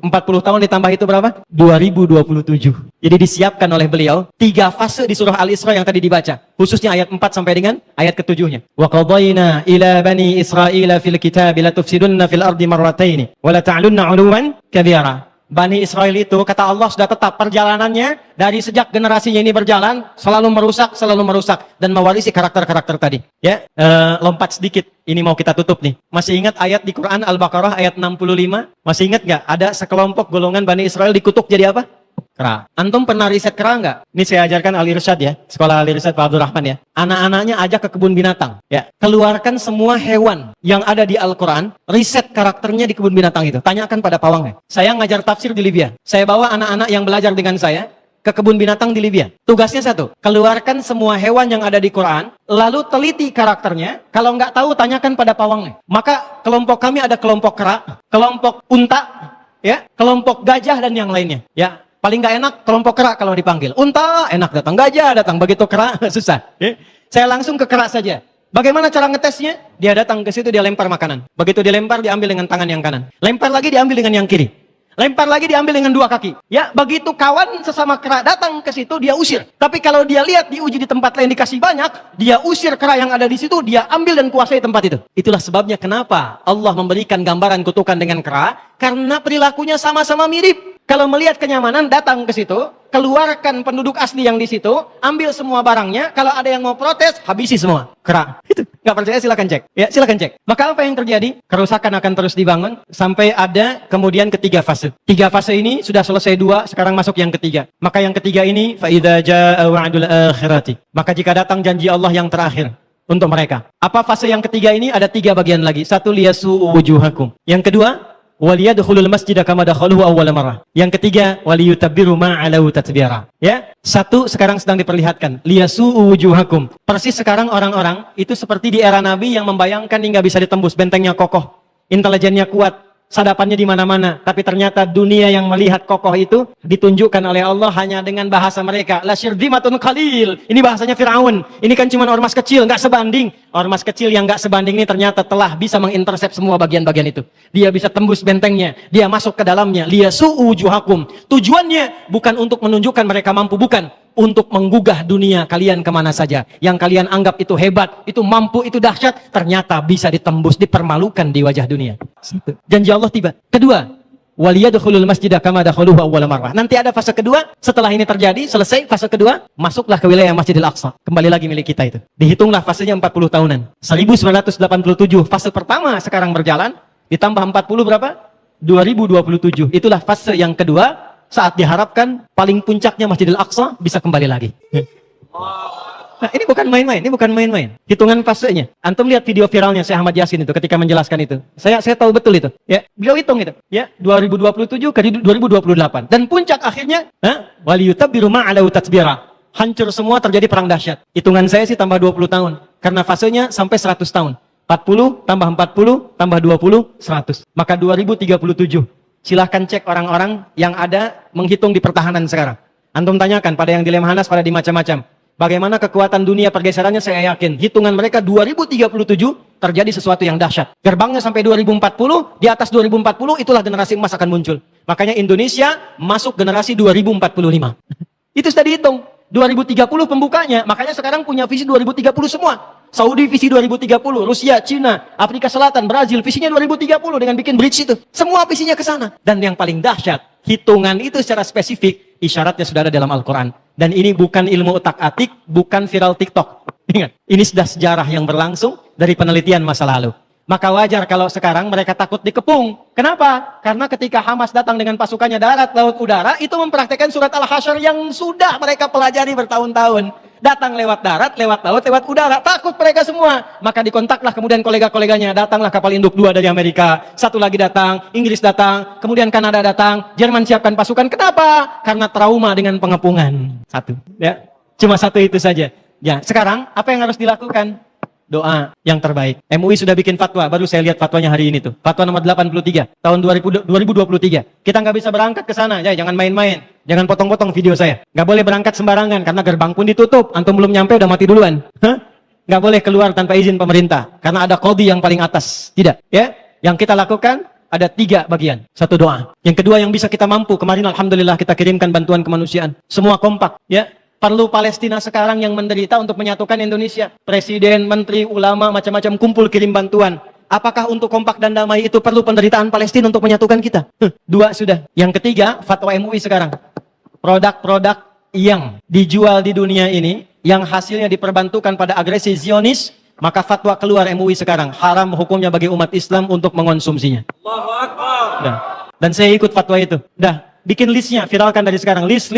40 tahun ditambah itu berapa? 2027. Jadi disiapkan oleh beliau 3 fase di surah Al-Isra yang tadi dibaca, khususnya ayat 4 sampai dengan ayat ke-7-nya. Wa qadayna ila bani Israila fil kitabi la tufsidunna fil ardi marrataini wa la ta'lunna 'uluwan kabira. Bani Israel itu, kata Allah, sudah tetap perjalanannya dari sejak generasinya ini berjalan, selalu merusak, dan mewarisi karakter-karakter tadi. Lompat sedikit, ini mau kita tutup nih. Masih ingat ayat di Quran Al-Baqarah ayat 65? Masih ingat nggak? Ada sekelompok golongan Bani Israel dikutuk jadi apa? Kera. Antum pernah riset kera nggak? Ini saya ajarkan Al-Irsyad sekolah Al-Irsyad Pak Abdul Rahman Anak-anaknya ajak ke kebun binatang. Keluarkan semua hewan yang ada di Al-Quran, riset karakternya di kebun binatang itu. Tanyakan pada pawangnya. Saya ngajar tafsir di Libya. Saya bawa anak-anak yang belajar dengan saya ke kebun binatang di Libya. Tugasnya satu, keluarkan semua hewan yang ada di Quran, lalu teliti karakternya. Kalau nggak tahu, tanyakan pada pawangnya. Maka kelompok kami ada kelompok kera, kelompok unta, kelompok gajah dan yang lainnya. Paling nggak enak kelompok kera kalau dipanggil. Unta enak datang, gajah datang, begitu kera susah. Saya langsung ke kera saja. Bagaimana cara ngetesnya? Dia datang ke situ, dia lempar makanan. Begitu dilempar, diambil dengan tangan yang kanan. Lempar lagi, diambil dengan yang kiri. Lempar lagi, diambil dengan 2 kaki. Begitu kawan sesama kera datang ke situ, dia usir. Tapi kalau dia lihat diuji di tempat lain dikasih banyak, dia usir kera yang ada di situ, dia ambil dan kuasai tempat itu. Itulah sebabnya kenapa Allah memberikan gambaran kutukan dengan kera, karena perilakunya sama-sama mirip. Kalau melihat kenyamanan, datang ke situ, keluarkan penduduk asli yang di situ, ambil semua barangnya. Kalau ada yang mau protes, habisi semua. Kera. Itu. Nggak percaya, silakan cek. Silakan cek. Maka apa yang terjadi? Kerusakan akan terus dibangun sampai ada kemudian ketiga fase. 3 fase ini sudah selesai 2, sekarang masuk yang ketiga. Maka yang ketiga ini, فَإِذَا جَاءَ وَعْدُ الْآخِرَةِ. Maka jika datang janji Allah yang terakhir untuk mereka. Apa fase yang ketiga ini? Ada 3 bagian lagi. 1, liyasu'u wujuhakum. Yang kedua, waliyadkhulul masjida kama dakhaluhu awwala marrah. Yang ketiga, waliyutabbiru ma 'alau tatbira. 1 sekarang sedang diperlihatkan, liyasu'u wujuhakum. Persis sekarang orang-orang itu seperti di era Nabi yang membayangkan hingga bisa ditembus, bentengnya kokoh, intelijennya kuat, sadapannya di mana-mana, tapi ternyata dunia yang melihat kokoh itu ditunjukkan oleh Allah hanya dengan bahasa mereka. La syirdimatun qalil. Ini bahasanya Firaun. Ini kan cuma ormas kecil, nggak sebanding. Ormas kecil yang nggak sebanding ini ternyata telah bisa mengintersep semua bagian-bagian itu. Dia bisa tembus bentengnya, dia masuk ke dalamnya. Liyasu'u wujuhakum. Tujuannya bukan untuk menunjukkan mereka mampu, bukan. Untuk menggugah dunia kalian kemana saja. Yang kalian anggap itu hebat, itu mampu, itu dahsyat, ternyata bisa ditembus, dipermalukan di wajah dunia. Janji Allah tiba. Kedua, waliyadkhulul masjidah kama dakhaluhu awwala marrah. Nanti ada fase kedua, setelah ini terjadi, selesai fase kedua, masuklah ke wilayah Masjidil Aqsa. Kembali lagi milik kita itu. Dihitunglah fasenya 40 tahunan. 1987 fase pertama sekarang berjalan, ditambah 40 berapa? 2027. Itulah fase yang kedua saat diharapkan paling puncaknya Masjidil Aqsa bisa kembali lagi. Nah, ini bukan main-main, ini bukan main-main. Hitungan fasenya. Antum lihat video viralnya Syekh Ahmad Yasin itu ketika menjelaskan itu. Saya tahu betul itu. Ya, beliau hitung itu. Ya, 2027 ke 2028. Dan puncak akhirnya, waliyutabbiru ma'alau tatsbira. Hancur semua, terjadi perang dahsyat. Hitungan saya sih tambah 20 tahun. Karena fasenya sampai 100 tahun. 40 tambah 40 tambah 20 100. Maka 2037. Silahkan cek orang-orang yang ada menghitung di pertahanan sekarang. Antum tanyakan pada yang di Lemhanas, pada di macam-macam. Bagaimana kekuatan dunia pergeserannya, saya yakin. Hitungan mereka 2037 terjadi sesuatu yang dahsyat. Gerbangnya sampai 2040, di atas 2040 itulah generasi emas akan muncul. Makanya Indonesia masuk generasi 2045. Itu sudah dihitung. 2030 pembukanya. Makanya sekarang punya visi 2030 semua. Saudi visi 2030, Rusia, Cina, Afrika Selatan, Brazil visinya 2030 dengan bikin bridge itu. Semua visinya ke sana. Dan yang paling dahsyat, hitungan itu secara spesifik isyaratnya sudah ada dalam Al-Quran. Dan ini bukan ilmu utak-atik, bukan viral TikTok. Ingat, ini sudah sejarah yang berlangsung dari penelitian masa lalu. Maka wajar kalau sekarang mereka takut dikepung. Kenapa? Karena ketika Hamas datang dengan pasukannya darat, laut, udara, itu mempraktekkan surat Al-Hasyr yang sudah mereka pelajari bertahun-tahun. Datang lewat darat, lewat laut, lewat udara. Takut mereka semua. Maka dikontaklah kemudian kolega-koleganya. Datanglah kapal induk 2 dari Amerika. Satu lagi datang, Inggris datang, kemudian Kanada datang, Jerman siapkan pasukan. Kenapa? Karena trauma dengan pengepungan. Satu. Ya, cuma satu itu saja. Ya, sekarang apa yang harus dilakukan? Doa yang terbaik. MUI sudah bikin fatwa, baru saya lihat fatwanya hari ini tuh. Fatwa nomor 83 tahun 2023. Kita nggak bisa berangkat ke sana, ya, jangan main-main. Jangan potong-potong video saya. Nggak boleh berangkat sembarangan karena gerbang pun ditutup. Antum belum nyampe udah mati duluan. Nggak boleh keluar tanpa izin pemerintah karena ada qadhi yang paling atas. Tidak, ya. Yang kita lakukan ada 3 bagian. 1 doa. Yang kedua yang bisa kita mampu. Kemarin alhamdulillah kita kirimkan bantuan kemanusiaan. Semua kompak, ya. Perlu Palestina sekarang yang menderita untuk menyatukan Indonesia. Presiden, menteri, ulama, macam-macam kumpul kirim bantuan. Apakah untuk kompak dan damai itu perlu penderitaan Palestina untuk menyatukan kita? 2 sudah. Yang ketiga, fatwa MUI sekarang. Produk-produk yang dijual di dunia ini, yang hasilnya diperbantukan pada agresi Zionis, maka fatwa keluar MUI sekarang. Haram hukumnya bagi umat Islam untuk mengonsumsinya. Allahu Akbar. Dan saya ikut fatwa itu. Bikin listnya, viralkan dari sekarang. List.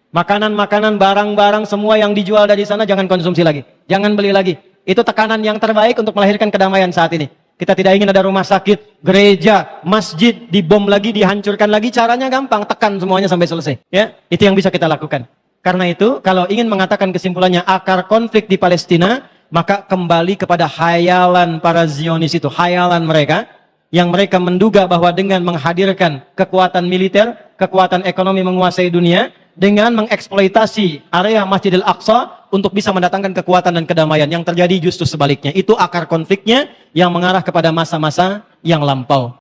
Makanan-makanan, barang-barang, semua yang dijual dari sana jangan konsumsi lagi. Jangan beli lagi. Itu tekanan yang terbaik untuk melahirkan kedamaian saat ini. Kita tidak ingin ada rumah sakit, gereja, masjid, dibom lagi, dihancurkan lagi. Caranya gampang, tekan semuanya sampai selesai. Ya, itu yang bisa kita lakukan. Karena itu, kalau ingin mengatakan kesimpulannya akar konflik di Palestina, maka kembali kepada hayalan para Zionis itu, hayalan mereka, yang mereka menduga bahwa dengan menghadirkan kekuatan militer, kekuatan ekonomi menguasai dunia, dengan mengeksploitasi area Masjidil Aqsa untuk bisa mendatangkan kekuatan dan kedamaian. Yang terjadi justru sebaliknya. Itu akar konfliknya yang mengarah kepada masa-masa yang lampau.